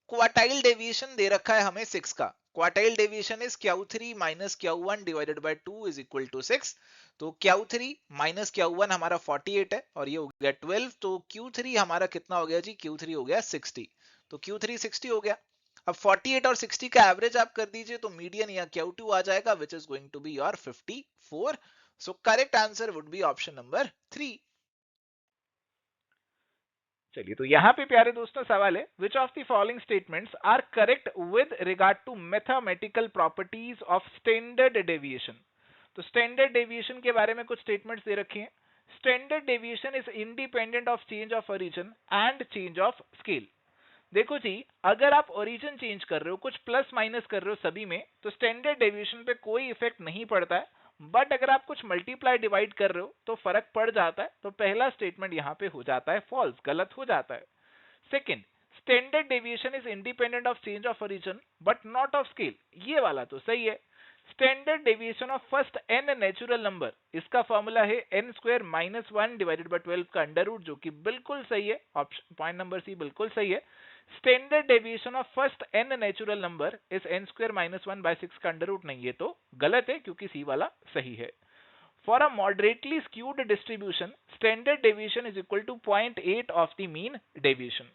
क्वार्टाइल डेविएशन दे रखा है हमें 6 का। Quartile deviation is Q3 minus Q1 divided by 2 is equal to 6। तो Q3 माइनस Q1 हमारा 48 है और ये हो गया 12। तो Q3 हमारा कितना हो गया जी, Q3 हो गया 60। तो Q3 60 हो गया। अब 48 और 60 का एवरेज आप कर दीजिए तो मीडियन या Q2 आ जाएगा, which is going to be your 54। So correct answer would be option number 3। चलिए, तो यहां पे प्यारे दोस्तों सवाल है, which of the following statements are correct with regard to mathematical properties of standard deviation. तो स्टैंडर्ड डेविएशन के बारे में कुछ स्टेटमेंट्स दे रखी हैं। Standard deviation is independent of change of origin and change of scale. देखो जी, अगर आप ओरिजिन चेंज कर रहे हो, कुछ प्लस माइनस कर रहे हो सभी में, तो स्टैंडर्ड डेविएशन पे कोई इफेक्ट नहीं पड़ता है। बट अगर आप कुछ मल्टीप्लाई डिवाइड कर रहे हो तो फर्क पड़ जाता है। तो पहला स्टेटमेंट यहां पे हो जाता है फॉल्स, गलत हो जाता है। Second, standard deviation is independent of change of origin but not of scale, ये वाला तो सही है। Standard deviation of first n natural number, इसका फॉर्मूला है n square minus 1 divided by 12 का अंडर रूट, जो कि बिल्कुल सही है। ऑप्शन पॉइंट नंबर सी बिल्कुल सही है। Standard deviation of first n natural number is n square minus 1 by 6 का अंडर रूट, नहीं, ये तो गलत है क्योंकि सी वाला सही है। For a moderately skewed distribution, standard deviation is equal to 0.8 of the mean deviation.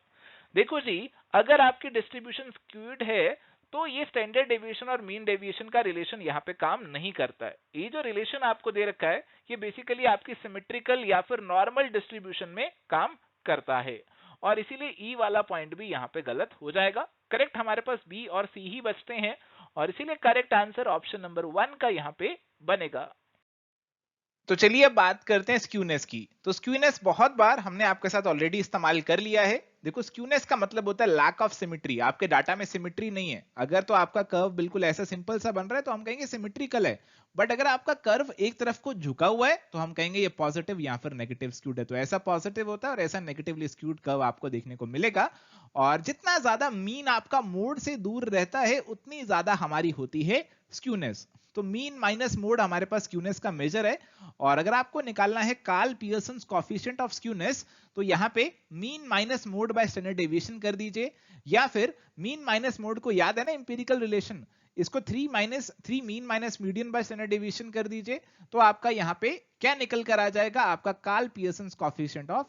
देखो जी, अगर आपकी डिस्ट्रीब्यूशन स्क्यूड है तो ये स्टैंडर्ड डेविएशन और मीन डेविएशन का रिलेशन यहाँ पे काम नहीं करता है। ये जो रिलेशन आपको दे रखा है ये बेसिकली आपकी सिमेट्रिकल या फिर नॉर्मल डिस्ट्रीब्यूशन में काम करता है, और इसीलिए ई वाला पॉइंट भी यहाँ पे गलत हो जाएगा। करेक्ट हमारे पास बी और सी ही बचते हैं, और इसीलिए करेक्ट आंसर ऑप्शन नंबर 1 का यहाँ पे बनेगा। तो चलिए अब बात करते हैं स्क्यूनेस की। तो स्क्यूनेस बहुत बार हमने आपके साथ ऑलरेडी इस्तेमाल कर लिया है। देखो स्क्यूनेस का मतलब होता है लैक ऑफ सिमेट्री, आपके डाटा में सिमेट्री नहीं है। अगर तो आपका कर्व बिल्कुल ऐसा सिंपल सा बन रहा है तो हम कहेंगे सिमेट्रिकल है, बट अगर आपका कर्व एक तरफ को झुका हुआ है तो हम कहेंगे ये पॉजिटिव या फिर नेगेटिव स्क्यूड है। तो ऐसा पॉजिटिव होता है और ऐसा नेगेटिवली स्क्यूड कर्व आपको देखने को मिलेगा। और जितना ज्यादा मीन आपका मोड से दूर रहता है उतनी ज्यादा हमारी होती है स्क्यूनेस। तो मीन माइनस मोड हमारे पास स्क्यूनेस का मेजर है। और अगर आपको निकालना है Karl Pearson coefficient of skewness तो यहां पे mean minus mode by standard deviation कर दीजिए, या फिर मीन माइनस मोड को याद है ना इंपिरिकल रिलेशन, इसको 3 mean minus median bye standard deviation कर दीजिए। तो आपका यहां पे क्या निकल कर आ जाएगा, आपका कार्ल पियर्सन कोएफिशिएंट ऑफ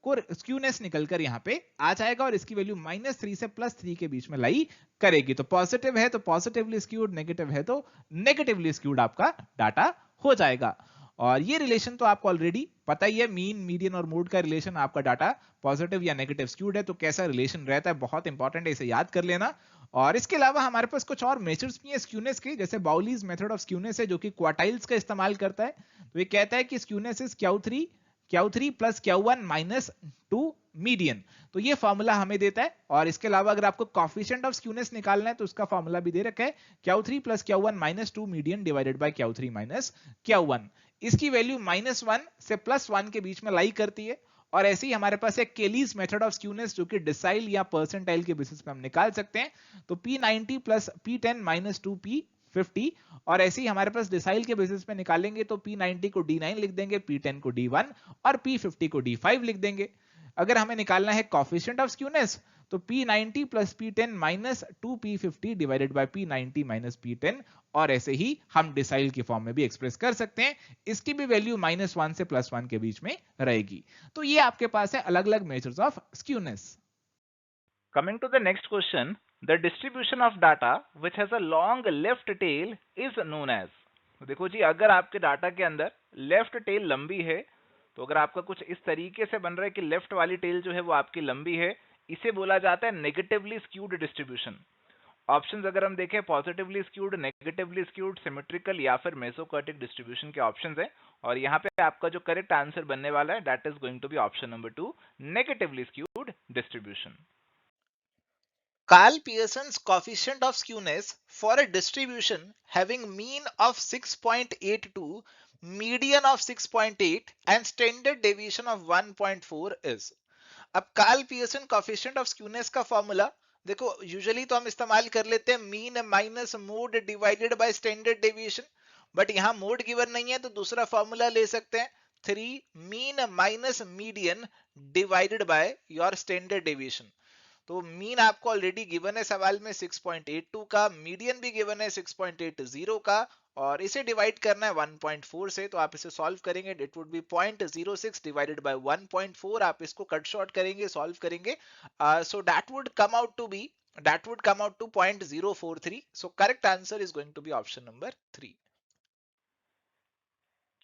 को स्क्यूनेस निकल कर यहां पे आ जाएगा, और इसकी वैल्यू -3 से +3 के बीच में लाई करेगी। तो पॉजिटिव है तो पॉजिटिवली स्क्यूड, नेगेटिव है तो नेगेटिवली स्क्यूड आपका डाटा हो जाएगा। और ये रिलेशन तो आपको ऑलरेडी पता ही है, मीन मीडियन और मोड का रिलेशन आपका डाटा पॉजिटिव या नेगेटिव स्क्यूड है तो कैसा रिलेशन रहता है, बहुत इंपॉर्टेंट है, इसे याद कर लेना। और इसके अलावा हमारे पास कुछ और मेजर्स भी हैं स्क्यूनेस के, जैसे बाउलीज मेथड ऑफ स्क्यूनेस है जो कि क्वार्टाइल्स का इस्तेमाल करता है। तो ये कहता है कि skewness is Q3 plus Q1 minus 2 median. तो ये फॉर्मूला हमें देता है। और इसके अलावा अगर आपको कोएफिशिएंट ऑफ स्क्यूनेस निकालना है तो उसका फॉर्मूला भी दे रखा है Q3 plus Q1 minus 2 median divided bye Q3 minus Q1। इसकी वैल्यू -1 से +1 के बीच में लाई करती है। और ऐसे ही हमारे पास एक केलीज मेथड ऑफ स्क्यूनेस जो कि डिसाइल या परसेंटाइल के बेसिस पे हम निकाल सकते हैं। तो P90 plus P10 minus 2 P50, और ऐसे ही हमारे पास डिसाइल के बेसिस पे निकालेंगे तो P90 को D9 लिख देंगे, P10 को D1 और P50 को D5 लिख देंगे। अगर हमें निकालना है कोएफिशिएंट ऑफ स्क्यूनेस तो P90 plus P10 minus 2P50 divided by P90 minus P10, और ऐसे ही हम डिसाइल की फॉर्म में भी एक्सप्रेस कर सकते हैं। इसकी भी वैल्यू -1 से +1 के बीच में रहेगी। तो ये आपके पास है अलग अलग measures of skewness. Coming to the next question, the distribution of data which has a long left tail is known as। देखो जी, अगर आपके डाटा के अंदर लेफ्ट टेल लंबी है, तो अगर आपका कुछ इस तरीके से बन रहा है कि लेफ्ट वाली टेल जो है वो आपकी लंबी है, इसे बोला जाता है नेगेटिवली स्क्यूड डिस्ट्रीब्यूशन। ऑप्शंस अगर हम देखें, positively skewed, negatively skewed, symmetrical या फिर मेसोकर्टिक डिस्ट्रीब्यूशन के ऑप्शंस हैं। और यहाँ पे आपका जो करेक्ट आंसर बनने वाला है that is going to be option number 2, negatively skewed distribution. Carl Pearson's coefficient of skewness for a distribution having mean of 6.82, median of 6.8 and standard deviation of 1.4 is। अब Karl Pearson coefficient of skewness का formula देखो, usually तो हम इस्तेमाल कर लेते हैं mean minus mode divided by standard deviation, but यहाँ मोड गिवन नहीं है तो दूसरा फॉर्मूला ले सकते हैं 3 mean minus median divided by your standard deviation. तो मीन आपको ऑलरेडी गिवन है सवाल में 6.82 का, मीडियन भी गिवन है 6.80 का, और इसे डिवाइड करना है 1.4 से। तो आप इसे सॉल्व करेंगे, it would be 0.06 divided by 1.4। आप इसको कट शॉर्ट करेंगे, सॉल्व करेंगे, so that would come out to 0.043। So correct answer is going to be option number 3।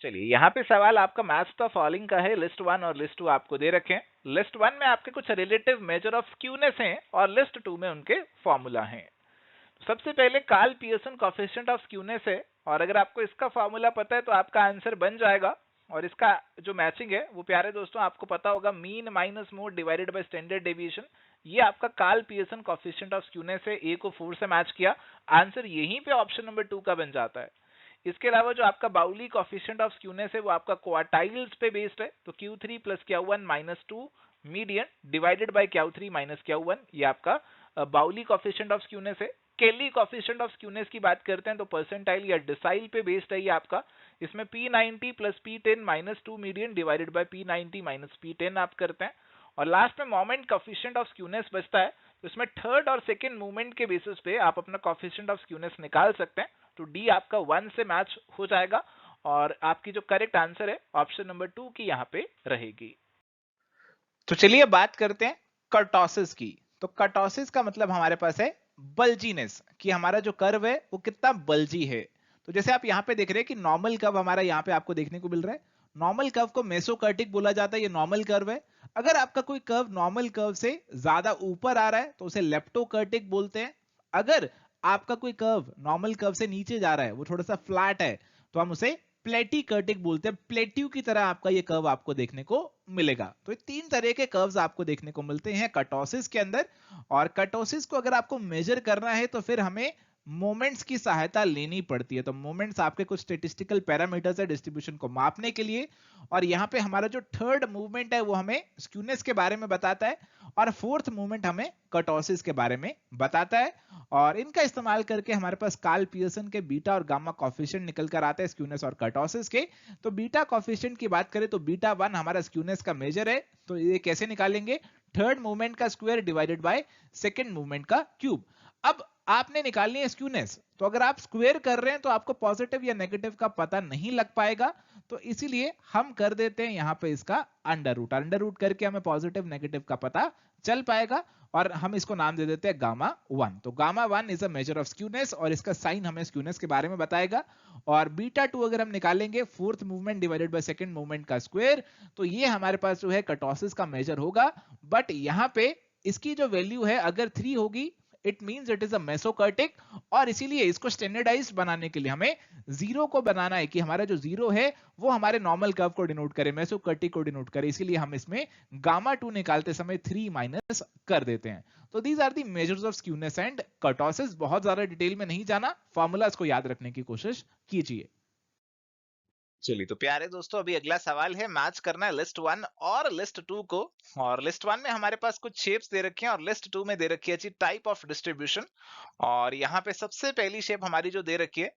चलिए, यहाँ पे सवाल आपका मैच द फॉलोइंग का है। लिस्ट 1 और लिस्ट 2 आपको दे रखे हैं। लिस्ट 1 में आपके कुछ रिलेटिव मेजर ऑफ स्क्यूनेस हैं और लिस्ट 2 में उनके फॉर्मूला हैं। सबसे पहले Karl Pearson coefficient of skewness है, और अगर आपको इसका फॉर्मूला पता है तो आपका आंसर बन जाएगा। और इसका जो मैचिंग है वो प्यारे दोस्तों आपको पता होगा, mean minus mode divided by standard deviation. ये आपका Karl Pearson coefficient of skewness है। ए को 4 से मैच किया, आंसर यहीं पे ऑप्शन नंबर 2 का बन जाता है। इसके अलावा जो आपका बाउली कोएफिशिएंट ऑफ स्क्यूनेस है वो आपका क्वार्टाइल्स पे बेस्ड है। तो Q3 plus Q1 minus 2 median divided bye Q3 minus Q1, ये आपका बाउली कोएफिशिएंट ऑफ स्क्यूनेस है। केली कोएफिशिएंट ऑफ स्क्यूनेस की बात करते हैं तो परसेंटाइल या डिसाइल पे बेस्ड है ये आपका। इसमें P90 plus P10 minus 2 median divided bye P90 minus P10 आप करते हैं। और लास्ट में मोमेंट कोएफिशिएंट ऑफ स्क्यूनेस बचता है, तो इसमें थर्ड और सेकंड मूवमेंट के बेसिस पे आप अपना कोएफिशिएंट ऑफ स्क्यूनेस निकाल सकते हैं। तो डी आपका 1 से मैच हो जाएगा, और आपकी जो करेक्ट आंसर है ऑप्शन नंबर 2 की यहाँ पे रहेगी। तो चलिए बात करते हैं कर्टोसिस की। तो कर्टोसिस का मतलब हमारे पास है बल्जीनेस, कि हमारा जो कर्व है वो कितना बल्जी है। तो जैसे आप यहाँ पे देख रहे हैं कि नॉर्मल कर्व हमारा यहाँ पे आपको देखने को मिल रहा है। नॉर्मल कर्व को मेसोकर्टिक बोला जाता है, ये नॉर्मल कर्व है। अगर आपका कोई कर्व नॉर्मल कर्व से ज्यादा ऊपर आ रहा है तो उसे लेप्टोकर्टिक बोलते हैं। अगर आपका कोई कर्व नॉर्मल कर्व से नीचे जा रहा है, वो थोड़ा सा फ्लैट है, तो हम उसे प्लेटिकर्टिक बोलते हैं। प्लेट्यू की तरह आपका ये कर्व आपको देखने को मिलेगा। तो ये तीन तरह के कर्व्स आपको देखने को मिलते हैं कर्टोसिस के अंदर। और कर्टोसिस को अगर आपको मेजर करना है तो फिर हमें मोमेंट्स की सहायता लेनी पड़ती है। तो मोमेंट्स आपके कुछ स्टेटिस्टिकल पैरामीटर्स है डिस्ट्रीब्यूशन को मापने के लिए। और यहाँ पे हमारा जो थर्ड मूवमेंट है वो हमें स्क्यूनेस के बारे में बताता है, और फोर्थ मूवमेंट हमें कर्टोसिस के बारे में बताता है। और इनका इस्तेमाल करके हमारे पास कार्ल पियर्सन के बीटा और गामा कोफिशिएंट निकल कर आते हैं स्क्यूनेस और कर्टोसिस के। तो बीटा कोफिशिएंट की बात करें तो बीटा 1 हमारा स्क्यूनेस का मेजर है। तो ये कैसे निकालेंगे? थर्ड मूवमेंट का square divided by second movement का क्यूब। अब आपने निकालनी है स्क्यूनेस, तो अगर आप स्क्वायर कर रहे हैं तो आपको पॉजिटिव या नेगेटिव का पता नहीं लग पाएगा। तो इसीलिए हम कर देते हैं यहां पे इसका अंडर रूट करके हमें पॉजिटिव नेगेटिव का पता चल पाएगा। और हम इसको नाम दे देते हैं गामा 1। तो gamma 1 is a measure of skewness, और इसका साइन हमें स्क्यूनेस के बारे में बताएगा। और बीटा 2 अगर हम निकालेंगे fourth movement divided by second movement का स्क्वायर, तो ये हमारे पास जो है कर्टोसिस का मेजर होगा। बट यहां पे इसकी जो वैल्यू है अगर 3 होगी, it means it is a mesokurtic. और इसीलिए इसको स्टैंडर्डाइज्ड बनाने के लिए हमें जीरो को बनाना है कि हमारा जो जीरो है वो हमारे नॉर्मल कर्व को डिनोट करे, मेसोकर्टिक को डिनोट करे। इसीलिए हम इसमें गामा 2 निकालते समय 3 माइनस कर देते हैं। तो these are the measures of skewness and kurtosis. बहुत ज्यादा डिटेल में नहीं जाना, फॉर्मूलाज को याद रखने की कोशिश कीजिए। चलिए तो प्यारे दोस्तों, अभी अगला सवाल है, मैच करना है लिस्ट 1 और लिस्ट 2 को। और लिस्ट 1 में हमारे पास कुछ शेप्स दे रखे हैं और लिस्ट 2 में दे रखी है टाइप ऑफ डिस्ट्रीब्यूशन। और यहाँ पे सबसे पहली शेप हमारी जो दे रखी है,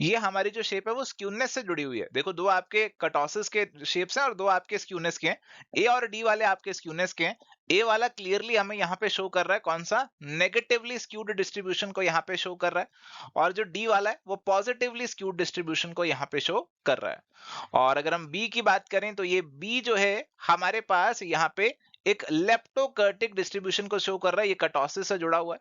ये हमारी जो शेप है वो स्क्यूनेस से जुड़ी हुई है। देखो, दो आपके कर्टोसिस के शेप्स हैं और दो आपके स्क्यूनेस के हैं। ए और डी वाले आपके स्क्यूनेस के हैं। ए वाला क्लियरली हमें यहाँ पे शो कर रहा है कौन सा, नेगेटिवली स्क्यूड डिस्ट्रीब्यूशन को यहाँ पे शो कर रहा है। और जो डी वाला है वो पॉजिटिवली स्क्यूड डिस्ट्रीब्यूशन को यहाँ पे शो कर रहा है। और अगर हम बी की बात करें तो ये बी जो है हमारे पास यहाँ पे एक लेप्टोकर्टिक डिस्ट्रीब्यूशन को शो कर रहा है, ये कर्टोसिस से जुड़ा हुआ है।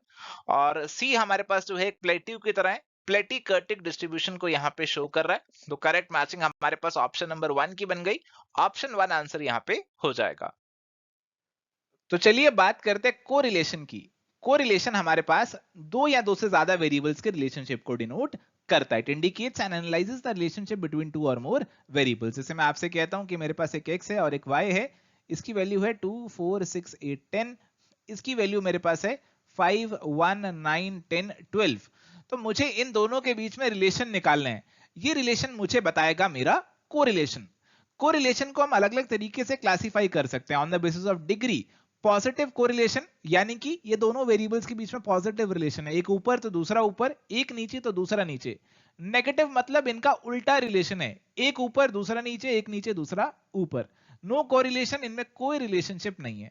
और सी हमारे पास जो है एक प्लेट्यू की तरह है, प्लेटिकर्टिक डिस्ट्रीब्यूशन को यहाँ पे शो कर रहा है। तो करेक्ट मैचिंग हमारे पास ऑप्शन नंबर 1 की बन गई। ऑप्शन 1 आंसर यहाँ पे हो जाएगा। तो चलिए बात करते हैं कोरिलेशन की। कोरिलेशन हमारे पास दो या दो से ज्यादा वेरिएबल्स के रिलेशनशिप को डिनोट करता है। It indicates and analyses the relationship between two और मोर वेरिएबल्स। जैसे मैं आपसे कहता हूं कि मेरे पास एक x है और एक y है, इसकी वैल्यू है 2 4 6 8 10, इसकी वैल्यू मेरे पास है 5 1 9 10 12। तो मुझे इन दोनों के बीच में रिलेशन निकालना है। ये रिलेशन मुझे बताएगा मेरा कोरिलेशन। कोरिलेशन को हम अलग अलग तरीके से क्लासिफाई कर सकते हैं on the basis of degree. Positive correlation, यानी कि ये दोनों वेरिएबल्स के बीच में पॉजिटिव रिलेशन है, एक ऊपर तो दूसरा ऊपर, एक नीचे तो दूसरा नीचे। नेगेटिव मतलब इनका उल्टा रिलेशन है, एक ऊपर दूसरा नीचे, एक नीचे दूसरा ऊपर। नो कोरिलेशन, इनमें कोई रिलेशनशिप नहीं है।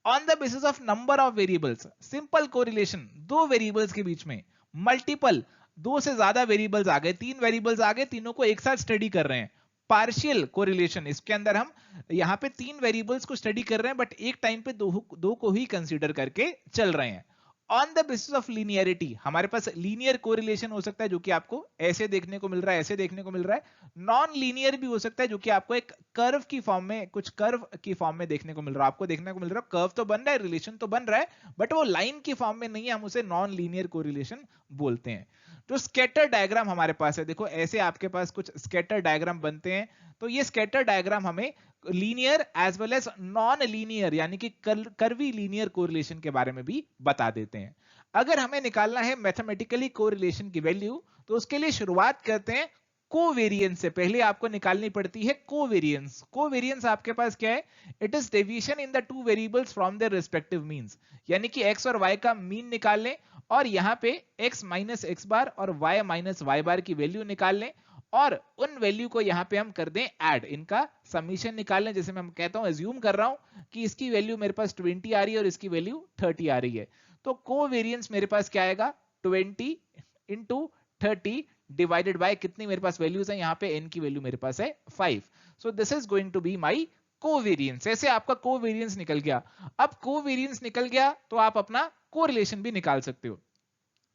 On the basis of number of variables, simple correlation, दो वेरिएबल्स के बीच में। मल्टीपल, दो से ज्यादा वेरिएबल्स आ गए, तीन वेरिएबल्स आ गए, तीनों को एक साथ स्टडी कर रहे हैं। पार्शियल कोरिलेशन, इसके अंदर हम यहां पे तीन वेरिएबल्स को स्टडी कर रहे हैं बट एक टाइम पे दो को ही कंसीडर करके चल रहे हैं। On the basis of linearity, हमारे पास लीनियर कोरिलेशन हो सकता है जो कि आपको ऐसे देखने को मिल रहा है, ऐसे देखने को मिल रहा है। नॉन लीनियर भी हो सकता है जो कि आपको एक कर्व की फॉर्म में, कुछ कर्व की फॉर्म में देखने को मिल रहा है। आपको देखने को मिल रहा है कर्व तो बन रहा है, रिलेशन तो बन रहा है, बट वो लाइन की फॉर्म में नहीं है, हम उसे नॉन लीनियर कोरिलेशन बोलते हैं। तो स्कैटर डायग्राम हमारे पास है, देखो ऐसे आपके पास कुछ स्कैटर डायग्राम बनते हैं। तो ये स्कैटर डायग्राम हमें linear as well as non linear यानी कि कर्वी लीनियर कोरिलेशन के बारे में भी बता देते हैं। अगर हमें निकालना है मैथमेटिकली कोरिलेशन की वैल्यू, तो उसके लिए शुरुआत करते हैं कोवेरियंस से। पहले आपको निकालनी पड़ती है कोवेरियंस। कोवेरियंस आपके पास क्या है? It is deviation in the two variables from their respective means, यानी कि x और y का मीन निकाल लें और यहां पे x माइनस एक्स बार और y माइनस वाई बार की वैल्यू निकाल लें और उन वैल्यू को यहां पे हम कर दें ऐड, इनका समीशन निकाल लें। जैसे मैं कहता हूं, एज्यूम कर रहा हूं कि इसकी वैल्यू मेरे पास 20 आ रही है और इसकी वैल्यू 30 आ रही है। तो कोवेरियंस मेरे पास क्या आएगा? 20 इंटू 30 डिवाइडेड बाय कितनी मेरे पास वैल्यूज है, यहां पे n की वैल्यू मेरे पास है 5। So this is going to be my covariance. ऐसे आपका कोवेरियंस निकल गया। अब कोवेरियंस निकल गया तो आप अपना कोरिलेशन भी निकाल सकते हो।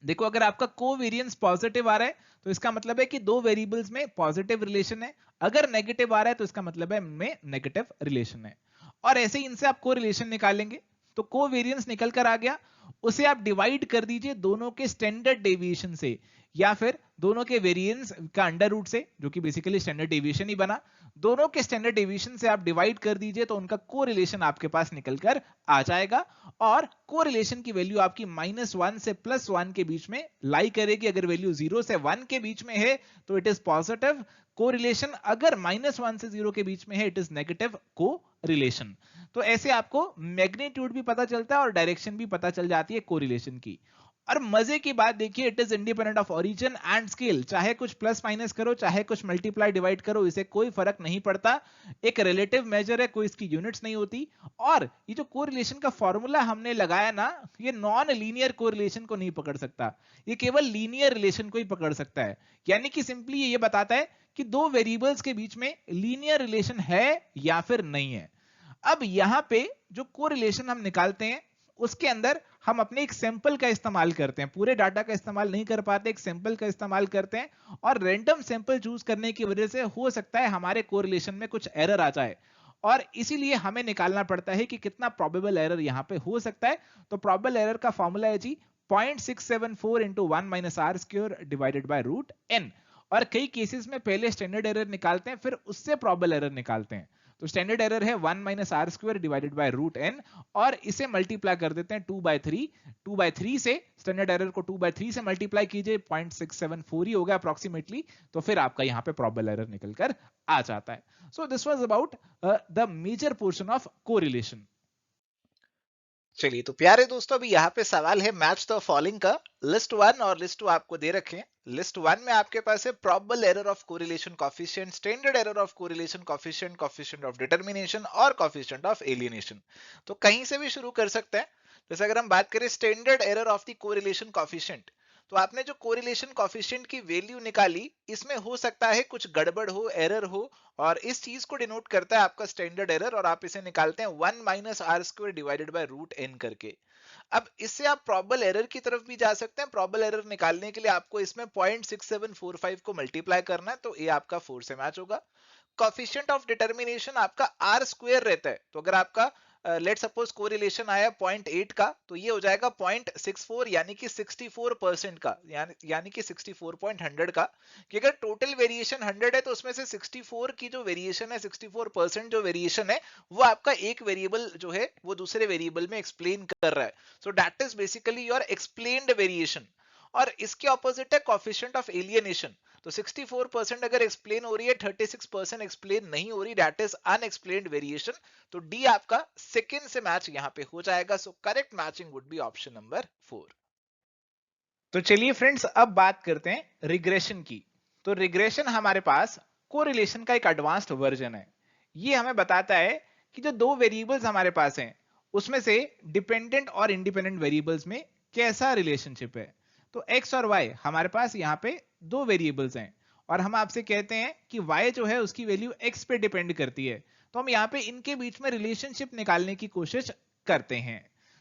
देखो अगर आपका कोवेरियंस पॉजिटिव आ रहा है तो इसका मतलब है कि दो वेरिएबल्स में पॉजिटिव रिलेशन है, अगर नेगेटिव आ रहा है तो इसका मतलब है इनमें नेगेटिव रिलेशन है। और ऐसे ही इनसे आप कोरिलेशन निकालेंगे, तो कोवेरियंस निकल कर आ गया, उसे आप डिवाइड कर दीजिए दोनों के स्टैंडर्ड डेविएशन से या फिर दोनों के वेरिएंस का अंडर रूट से, जो कि बेसिकली स्टैंडर्ड डेविएशन ही बना। दोनों के स्टैंडर्ड डेविएशन से आप डिवाइड कर दीजिए तो उनका कोरिलेशन आपके पास निकल कर आ जाएगा, और कोरिलेशन की वैल्यू आपकी -1 से +1 के बीच में लाई करेगी। अगर वैल्यू 0 से 1 के बीच में है तो इट इज पॉजिटिव कोरिलेशन, अगर -1 से 0 के बीच में है इट इज नेगेटिव कोरिलेशन। तो ऐसे आपको मैग्नीट्यूड भी पता चलता है और डायरेक्शन भी पता चल जाती है कोरिलेशन की। और मजे की बात देखिए, it is independent of origin and scale, चाहे कुछ प्लस माइनस करो, चाहे कुछ मल्टीप्लाई डिवाइड करो, इसे कोई फर्क नहीं पड़ता। एक रिलेटिव मेजर है, कोई इसकी यूनिट्स नहीं होती। और ये जो कोरिलेशन का फॉर्मूला हमने लगाया ना, ये नॉन लीनियर कोरिलेशन को नहीं पकड़ सकता, ये केवल लीनियर रिलेशन को ही पकड़ सकता है। यानी कि सिंपली ये बताता है कि दो वेरिएबल्स के बीच में लीनियर रिलेशन है या फिर नहीं है। अब यहां पे जो कोरिलेशन हम निकालते हैं उसके अंदर हम अपने एक सैंपल का इस्तेमाल करते हैं, पूरे डाटा का इस्तेमाल नहीं कर पाते, एक सैंपल का इस्तेमाल करते हैं। और रैंडम सैंपल चूज करने की वजह से हो सकता है हमारे कोरिलेशन में कुछ एरर आ जाए, और इसीलिए हमें निकालना पड़ता है कि कितना प्रोबेबल एरर यहां पे हो सकता है। तो प्रोबेबल एरर का फॉर्मूला है जी 0.674 into 1 - r² divided by root n। और कई केसेस में पहले स्टैंडर्ड एरर निकालते हैं, फिर उससे प्रोबेबल एरर निकालते हैं। तो स्टैंडर्ड एरर है 1 - r² divided by root n, और इसे मल्टीप्लाई कर देते हैं 2/3। 2/3 से स्टैंडर्ड एरर को 2/3 से मल्टीप्लाई कीजिए, 0.674 ही होगा अप्रोक्सीमेटली, तो फिर आपका यहाँ पे प्रोबेबल एरर निकलकर आ जाता है। So this was about the major portion of correlation. चलिए तो प्यारे दोस्तों, अभी यहाँ पे सवाल है मैच द फॉलोइंग का। लिस्ट 1 और लिस्ट 2 आपको दे रखे हैं। लिस्ट 1 में आपके पास है probable error of correlation coefficient, standard error of correlation coefficient, coefficient of determination और कोफिशिएंट ऑफ एलियनेशन। तो कहीं से भी शुरू कर सकते हैं। जैसे अगर हम बात करें standard error of the correlation coefficient, तो आपने जो कोरिलेशन कोफिशिएंट की वैल्यू निकाली, इसमें हो सकता है कुछ गड़बड़ हो, एरर हो, और इस चीज को डिनोट करता है आपका स्टैंडर्ड एरर, और आप इसे निकालते हैं 1 - r² divided by root n करके। अब इससे आप प्रोबेबल एरर की तरफ भी जा सकते हैं। प्रोबेबल एरर निकालने के लिए आपको इसमें 0.6745 को मल्टीप्लाई करना है, तो ये आपका 4 से मैच होगा। कोफिशिएंट ऑफ डिटरमिनेशन आपका r² रहता है, तो अगर आपका लेट सपोज कोरिलेशन आया 0.8 का, तो ये हो जाएगा 0.64, यानी कि 64% का, यानी कि 64.100 का। कि अगर टोटल वेरिएशन 100 है तो उसमें से 64 की जो वेरिएशन है, 64% जो वेरिएशन है, वो आपका एक वेरिएबल जो है वो दूसरे वेरिएबल में एक्सप्लेन कर रहा है। So that is basically your explained variation. और इसके ऑपोजिट है कोफिशिएंट ऑफ एलियनेशन। तो 64% अगर एक्सप्लेन हो रही है, 36% एक्सप्लेन नहीं हो रही, दैट इज अनएक्सप्लेन्ड वेरिएशन। तो डी आपका सेकंड से मैच यहां पे हो जाएगा। So correct matching would be option number 4। तो चलिए फ्रेंड्स, अब बात करते हैं रिग्रेशन की। तो रिग्रेशन हमारे पास कोरिलेशन का एक एडवांस्ड वर्जन है। ये हमें बताता है कि जो दो वेरिएबल्स हमारे पास हैं उसमें से डिपेंडेंट और इंडिपेंडेंट वेरिएबल्स में कैसा रिलेशनशिप है। तो x और y हमारे पास यहाँ पे दो वेरिएबल्स हैं, और हम आपसे कहते हैं कि y जो है उसकी वैल्यू x पे डिपेंड करती है। तो हम यहाँ पे इनके बीच में रिलेशनशिप निकालने की कोशिश करते हैं।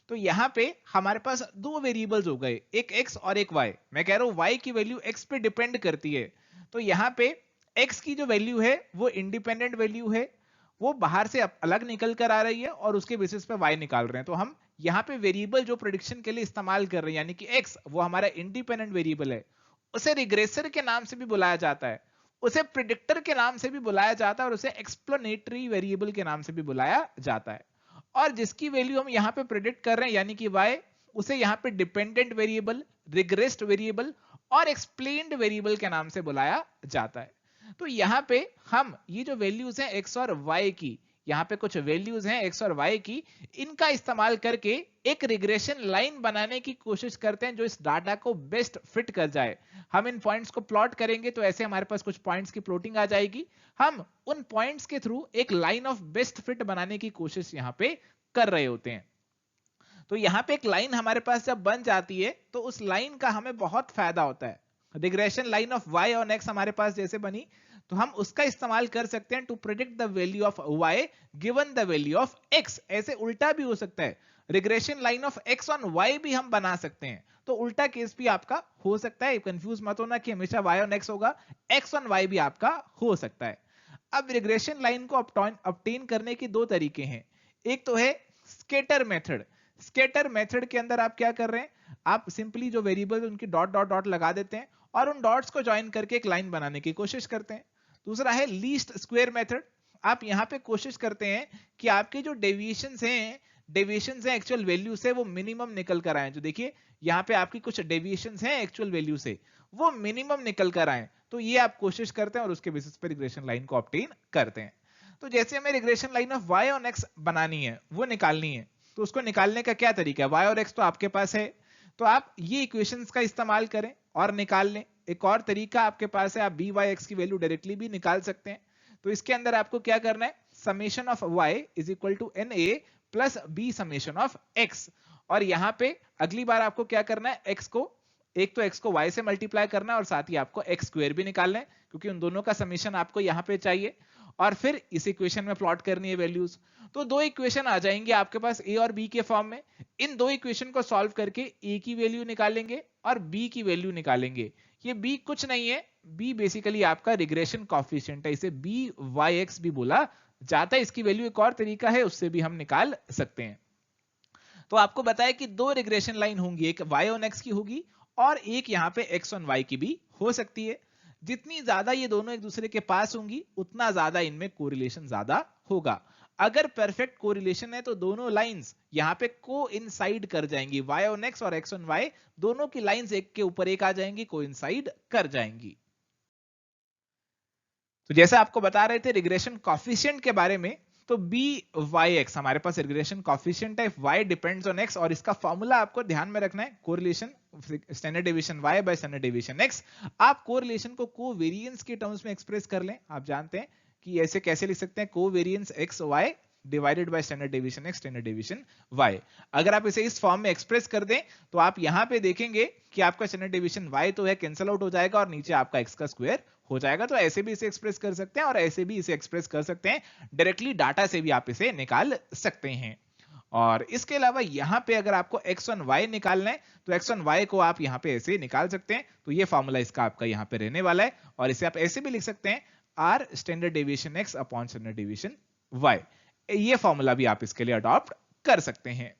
तो यहां पे हमारे पास दो वेरिएबल्स हो गए, एक x और एक y। मैं कह रहा हूं y की वैल्यू x पे डिपेंड करती है, तो यहां पे x की जो वैल्यू है वो इंडिपेंडेंट वैल्यू है, वो बाहर से अलग निकल कर आ रही है, और उसके बेसिस पे y निकाल रहे हैं। तो हम यहाँ पे वेरिएबल जो प्रेडिक्शन के लिए इस्तेमाल कर रहे हैं, यानी कि x वो हमारा इंडिपेंडेंट वेरिएबल है, उसे रिग्रेसर के नाम से भी बुलाया जाता है, उसे प्रिडिक्टर के नाम से भी बुलाया जाता है, और उसे एक्सप्लेनेटरी वेरिएबल के नाम से भी बुलाया जाता है। और जिसकी वैल्यू हम यहाँ पे प्रेडिक्ट कर रहे हैं, यानी कि y, उसे यहाँ पे डिपेंडेंट वेरिएबल, रिग्रेस्ड वेरिएबल और एक्सप्लेन्ड वेरिएबल के नाम से बुलाया जाता है। तो यहाँ पे हम ये जो वैल्यूज हैं x और y की, यहाँ पे कुछ वैल्यूज हैं x और y की, इनका इस्तेमाल करके एक रिग्रेशन लाइन बनाने की कोशिश करते हैं जो इस डाटा को बेस्ट फिट कर जाए। हम इन पॉइंट्स को प्लॉट करेंगे, तो ऐसे हमारे पास कुछ पॉइंट्स की प्लॉटिंग आ जाएगी। हम उन पॉइंट्स के थ्रू एक लाइन ऑफ बेस्ट फिट बनाने की कोशिश यहाँ पे कर रहे होते हैं। तो यहाँ पे एक लाइन हमारे पास जब बन जाती है तो उस लाइन का हमें बहुत फायदा होता है। रिग्रेशन लाइन ऑफ y और x हमारे पास जैसे बनी, तो हम उसका इस्तेमाल कर सकते हैं to predict the value of y given the value of x। ऐसे उल्टा भी हो सकता है, regression line of X on Y भी हम बना सकते हैं। तो उल्टा केस भी आपका हो सकता है, कंफ्यूज मत होना कि हमेशा वाई ऑन एक्स होगा, एक्स ऑन वाई भी आपका हो सकता है। अब रिग्रेशन लाइन को ऑब्टेन करने के दो तरीके हैं। एक तो है स्केटर मेथड। स्केटर मेथड के अंदर आप क्या कर रहे हैं, आप सिंपली जो वेरिएबल उनकी डॉट डॉट डॉट लगा देते हैं और उन डॉट्स को ज्वाइन करके एक लाइन बनाने की कोशिश करते हैं। दूसरा है लीस्ट स्क्वायर मेथड। आप यहां पे कोशिश करते हैं कि आपके जो डेविएशंस हैं एक्चुअल वैल्यू से, वो मिनिमम निकल कर आए। जो देखिए यहाँ पे आपकी कुछ डेविएशंस हैं एक्चुअल वैल्यू से, वो मिनिमम निकल कर आए। तो ये आप कोशिश करते हैं और उसके बेसिस पे रिग्रेशन लाइन को ऑब्टेन करते हैं। तो जैसे हमें regression line of y on x बनानी है, वो निकालनी है, तो उसको निकालने का क्या तरीका है, y और x तो आपके पास है, तो आप ये इक्वेशंस का इस्तेमाल करें और निकाल लें। एक और तरीका आपके पास है, आप b y x की वैल्यू डायरेक्टली भी निकाल सकते हैं। तो इसके अंदर आपको क्या करना है, summation of y is equal to na plus b summation of x। और यहां पे अगली बार आपको क्या करना है, x को एक तो x को y से मल्टीप्लाई करना है और साथ ही आपको x स्क्वायर भी निकालना है, क्योंकि उन दोनों का समेशन आपको यहां पे चाहिए। और फिर इस इक्वेशन में प्लॉट करनी है वैल्यूज। तो दो इक्वेशन आ जाएंगे आपके पास a और b के फॉर्म में। इन दो इक्वेशन को सॉल्व करके a की वैल्यू निकालेंगे और b की वैल्यू निकालेंगे। ये b कुछ नहीं है, b बेसिकली आपका रिग्रेशन कॉफिशिएंट है, इसे byx भी बोला जाता है। इसकी वैल्यू एक और तरीका है, उससे भी हम निकाल सकते हैं। तो आपको बताया कि दो रिग्रेशन लाइन होंगी, एक y ऑन x की होगी और एक यहाँ पे x ऑन y की भी हो सकती है। जितनी ज्यादा ये दोनों एक दूसरे के पास होंगी, उतना ज्यादा इनमें कोरिलेशन ज्यादा होगा। अगर परफेक्ट कोरिलेशन है तो दोनों लाइंस यहाँ पे कोइंसाइड कर जाएंगी, y ऑन x और x ऑन y दोनों की लाइंस एक के ऊपर एक आ जाएंगी, कोइंसाइड कर जाएंगी। तो जैसे आपको बता रहे थे रिग्रेशन कॉफिशिएंट के बारे में, तो by(x) हमारे पास रिग्रेशन कॉफिशिएंट है, y डिपेंड्स ऑन x, और इसका फॉर्मूला आपको ध्यान में रखना है, correlation standard deviation y bye standard deviation x। आप कोरिलेशन को कोवेरिएंस के टर्म्स में एक्सप्रेस कर लें। आप जानते हैं कि ऐसे कैसे लिख सकते हैं, covariance x y divided by standard deviation x standard deviation y। अगर आप इसे इस फॉर्म में एक्सप्रेस कर दें तो आप यहां पे देखेंगे कि आपका स्टैंडर्ड डेविएशन y तो है, कैंसिल आउट हो जाएगा और नीचे आपका x का स्क्वायर हो जाएगा। तो ऐसे भी इसे एक्सप्रेस कर सकते हैं और ऐसे भी इसे एक्सप्रेस कर सकते हैं, डायरेक्टली डाटा से भी आप इसे निकाल सकते हैं। और इसके अलावा यहां पे अगर आपको x ऑन y निकालना है तो x ऑन y को आप यहां पे ऐसे निकाल सकते हैं। तो ये फॉर्मूला इसका आपका यहां पे रहने वाला है, और इसे आप ऐसे भी लिख सकते हैं r standard deviation x upon standard deviation y। ये फॉर्मूला भी आप इसके लिए अडॉप्ट कर सकते हैं।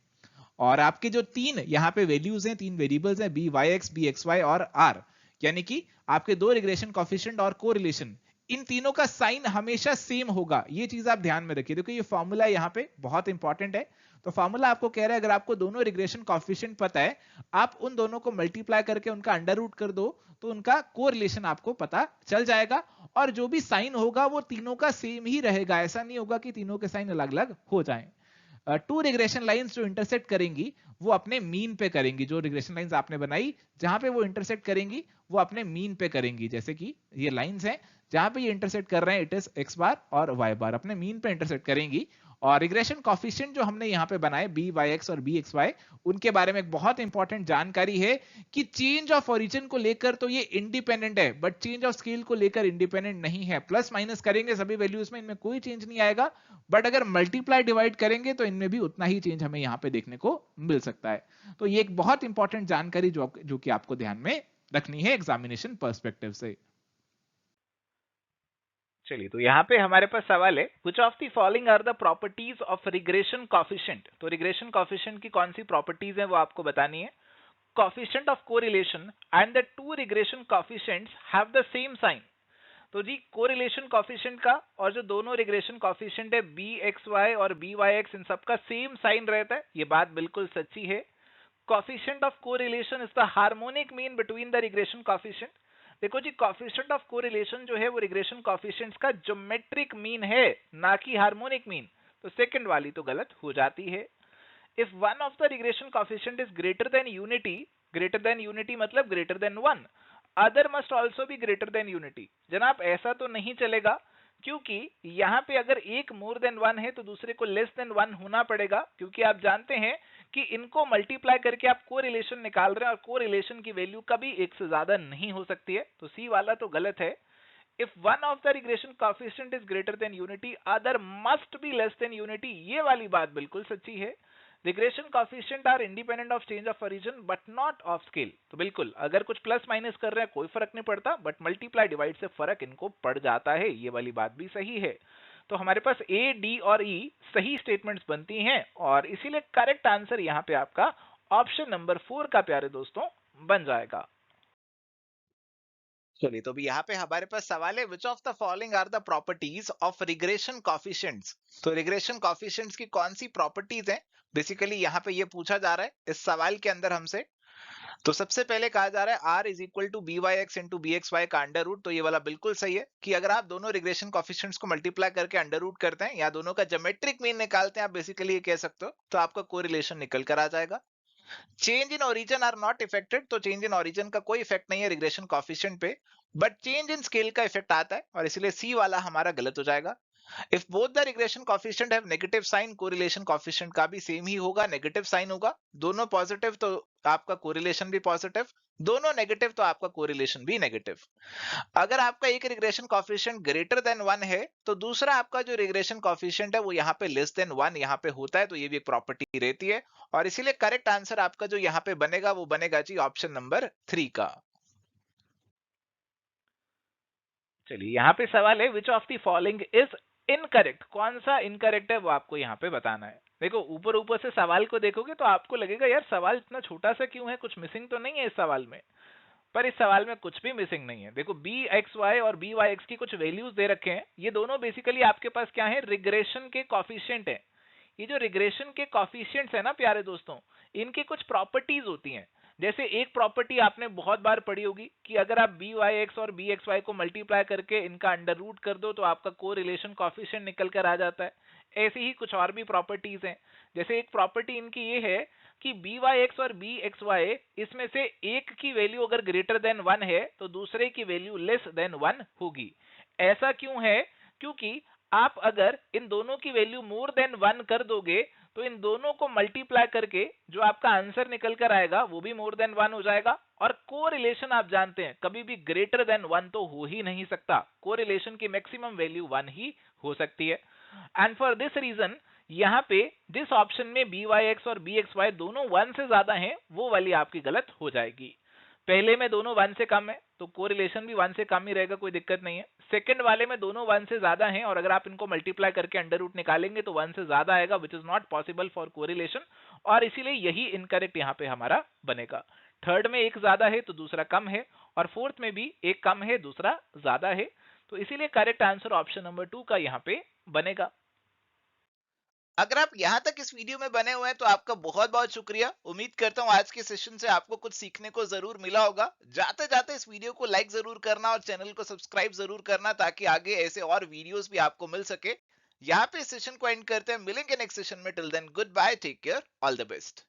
और आपके जो तीन यहाँ पे वैल्यूज हैं, तीन वेरिएबल्स हैं, byx, bxy और r, यानी कि आपके दो रिग्रेशन कॉफिशिएंट और कोरिलेशन, इन तीनों का साइन हमेशा सेम होगा। ये चीज आप ध्यान में रखिए। देखो ये फॉर्मूला यहाँ पे बहुत इंपॉर्टेंट है। तो फॉर्मूला आपको कह रहा है, अगर आपको दोनों रिग्रेशन कॉफिशिएंट पता है, आप उन दोनों को मल्टीप्लाई करके उनका अंडर रूट कर दो तो उनका कोरिलेशन आपको पता चल जाएगा, और जो भी साइन होगा वो तीनों का सेम ही रहेगा। ऐसा नहीं होगा कि तीनों के साइन अलग अलग हो जाएं। टू रिग्रेशन लाइंस जो इंटरसेक्ट करेंगी वो अपने मीन पे करेंगी। जो रिग्रेशन लाइंस आपने बनाई जहां पे वो इंटरसेक्ट करेंगी वो अपने मीन पे करेंगी। जैसे कि ये लाइंस हैं जहां पे ये इंटरसेक्ट कर रहे हैं, इट इज x बार और y बार, अपने मीन पे इंटरसेक्ट करेंगी। और रिग्रेशन कॉफिशिएंट जो हमने यहाँ पे बनाए byx और bxy, उनके बारे में एक बहुत इंपॉर्टेंट जानकारी है कि चेंज ऑफ ओरिजिन को लेकर तो ये इंडिपेंडेंट है, बट चेंज ऑफ स्केल को लेकर इंडिपेंडेंट नहीं है। प्लस माइनस करेंगे सभी वैल्यूज में, इनमें कोई चेंज नहीं आएगा, बट अगर मल्टीप्लाई डिवाइड करेंगे तो इनमें भी उतना ही चेंज हमें यहाँ पे देखने को मिल सकता है। तो ये एक बहुत इंपॉर्टेंट जानकारी जो कि आपको ध्यान में रखनी है एग्जामिनेशन पर्सपेक्टिव से। चलिए, तो यहाँ पे हमारे पास सवाल है, which of the following are the properties of regression coefficient? तो regression coefficient की कौन सी प्रॉपर्टीज हैं वो आपको बतानी है। coefficient of correlation and the two regression coefficients have the same sign। तो जी कोरिलेशन कॉफिशिएंट का और जो दोनों रिग्रेशन कॉफिशिएंट है bxy और byx, इन सब का सेम साइन रहता है, ये बात बिल्कुल सच्ची है। coefficient of correlation is the harmonic mean between the regression coefficient। देखो जी, coefficient of correlation जो है वो रिग्रेशन कॉफिशिएंट्स का ज्योमेट्रिक मीन है, ना कि हार्मोनिक मीन। तो सेकंड वाली तो गलत हो जाती है। If one of the regression coefficient is greater than unity मतलब greater than 1, other must also be greater than unity. जनाब ऐसा तो नहीं चलेगा, क्योंकि यहाँ पे अगर एक मोर देन 1 है तो दूसरे को लेस देन 1 होना पड़ेगा, क्योंकि आप जानते हैं कि इनको मल्टीप्लाई करके आप कोरिलेशन निकाल रहे हैं और कोरिलेशन की वैल्यू कभी एक से ज्यादा नहीं हो सकती है। तो सी वाला तो गलत है। If one of the regression coefficient is greater than unity, other must be less than unity, ये वाली बात बिल्कुल सच्ची है। Regression coefficient are independent of change of origin but not of scale. तो बिल्कुल अगर कुछ प्लस माइनस कर रहे हैं कोई फर्क नहीं पड़ता, बट मल्टीप्लाई डिवाइड से फर्क इनको पड़ जाता है, ये वाली बात भी सही है। तो हमारे पास ए, डी और ई सही स्टेटमेंट्स बनती हैं, और इसीलिए करेक्ट आंसर यहाँ पे आपका ऑप्शन नंबर 4 का प्यारे दोस्तों बन जाएगा। चलिए, तो अभी यहाँ पे हमारे पास सवाल है, which of the following are the properties of regression coefficients. तो रिग्रेशन कॉफिशिएंट्स की कौन सी प्रॉपर्टीज हैं, बेसिकली यहाँ पे ये पूछा जा रहा है इस सवाल के अंदर हमसे। तो सबसे पहले कहा जा रहा है R is equal to B Y X into B X Y का अंडर रूट। तो ये वाला बिल्कुल सही है कि अगर आप दोनों रिग्रेशन कॉफिशिएंट्स को मल्टीप्लाई करके अंडर रूट करते हैं या दोनों का ज्योमेट्रिक मीन निकालते हैं, आप बेसिकली ये कह सकते हो, तो आपका कोरिलेशन निकल कर आ जाएगा। Change in origin are not affected. तो चेंज इन ओरिजिन का कोई इफेक्ट नहीं है रिग्रेशन कॉफिशिएंट पे, बट चेंज इन स्केल का इफेक्ट आता है, और इसलिए सी वाला हमारा गलत हो जाएगा। If both the regression coefficient have negative sign, correlation coefficient का भी सेम ही होगा, नेगेटिव साइन होगा। दोनों पॉजिटिव तो आपका कोरिलेशन भी पॉजिटिव, दोनों नेगेटिव तो आपका कोरिलेशन भी नेगेटिव। अगर आपका एक रिग्रेशन कोएफिशिएंट ग्रेटर देन 1 है, तो दूसरा आपका जो रिग्रेशन कोएफिशिएंट है वो यहाँ पे लेस देन 1 यहाँ पे होता है, तो ये भी एक प्रॉपर्टी रहती है, और इसीलिए करेक्ट आंसर आपका जो यहाँ पे बनेगा वो बनेगा जी ऑप्शन नंबर 3 का। चलिए यहाँ पे सवाल है, which of the following is incorrect. कौन सा इनकरेक्ट है वो आपको यहाँ पे बताना है। देखो ऊपर ऊपर से सवाल को देखोगे तो आपको लगेगा यार सवाल इतना छोटा सा क्यों है, कुछ मिसिंग तो नहीं है इस सवाल में। पर इस सवाल में कुछ भी मिसिंग नहीं है। देखो बी एक्स वाई और बी वाई एक्स की कुछ वैल्यूज दे रखे हैं, ये दोनों बेसिकली आपके पास क्या है, रिग्रेशन के कॉफिशिएंट है। ये जो रिग्रेशन के कॉफिशिएंट्स है ना प्यारे दोस्तों, इनकी कुछ प्रॉपर्टीज होती हैं। जैसे एक प्रॉपर्टी आपने बहुत बार पढ़ी होगी कि अगर आप बी वाई एक्स और बी एक्स वाई को मल्टीप्लाई करके इनका अंडर रूट कर दो तो आपका को रिलेशन कॉफिशिएंट निकल कर आ जाता है। ऐसी ही कुछ और भी प्रॉपर्टीज हैं। जैसे एक प्रॉपर्टी इनकी ये है कि बी वाई एक्स और बी एक्स वाई इसमें से एक की वैल्यू अगर ग्रेटर देन 1 है तो दूसरे की वैल्यू लेस देन 1 होगी। ऐसा क्यों है, क्योंकि आप अगर इन दोनों की वैल्यू मोर देन 1 कर दोगे तो इन दोनों को मल्टीप्लाई करके जो आपका आंसर निकल कर आएगा वो भी मोर देन 1 हो जाएगा। और कोरिलेशन आप जानते हैं कभी भी ग्रेटर देन 1 तो हो ही नहीं सकता, कोरिलेशन की मैक्सिमम वैल्यू 1 ही हो सकती है। एंड फॉर दिस रीजन यहाँ पे जिस ऑप्शन में बी वाई एक्स और बी एक्स वाई दोनों 1 से ज्यादा हैं वो वाली आपकी गलत हो जाएगी। पहले में दोनों 1 से कम है तो कोरिलेशन भी 1 से कम ही रहेगा, कोई दिक्कत नहीं है। सेकंड वाले में दोनों 1 से ज्यादा हैं और अगर आप इनको मल्टीप्लाई करके अंडर रूट निकालेंगे तो 1 से ज्यादा आएगा, which is not possible for correlation, और इसीलिए यही इनकरेक्ट यहाँ पे हमारा बनेगा। थर्ड में एक ज्यादा है तो दूसरा कम है, और फोर्थ में भी एक कम है दूसरा ज्यादा है, तो इसीलिए करेक्ट आंसर ऑप्शन नंबर 2 का यहाँ पे बनेगा। अगर आप यहाँ तक इस वीडियो में बने हुए हैं तो आपका बहुत बहुत शुक्रिया। उम्मीद करता हूँ आज के सेशन से आपको कुछ सीखने को जरूर मिला होगा। जाते जाते इस वीडियो को लाइक जरूर करना और चैनल को सब्सक्राइब जरूर करना ताकि आगे ऐसे और वीडियोस भी आपको मिल सके। यहाँ पे इस सेशन को एंड करते हैं, मिलेंगे नेक्स्ट सेशन में। Till then goodbye, take care, all the best.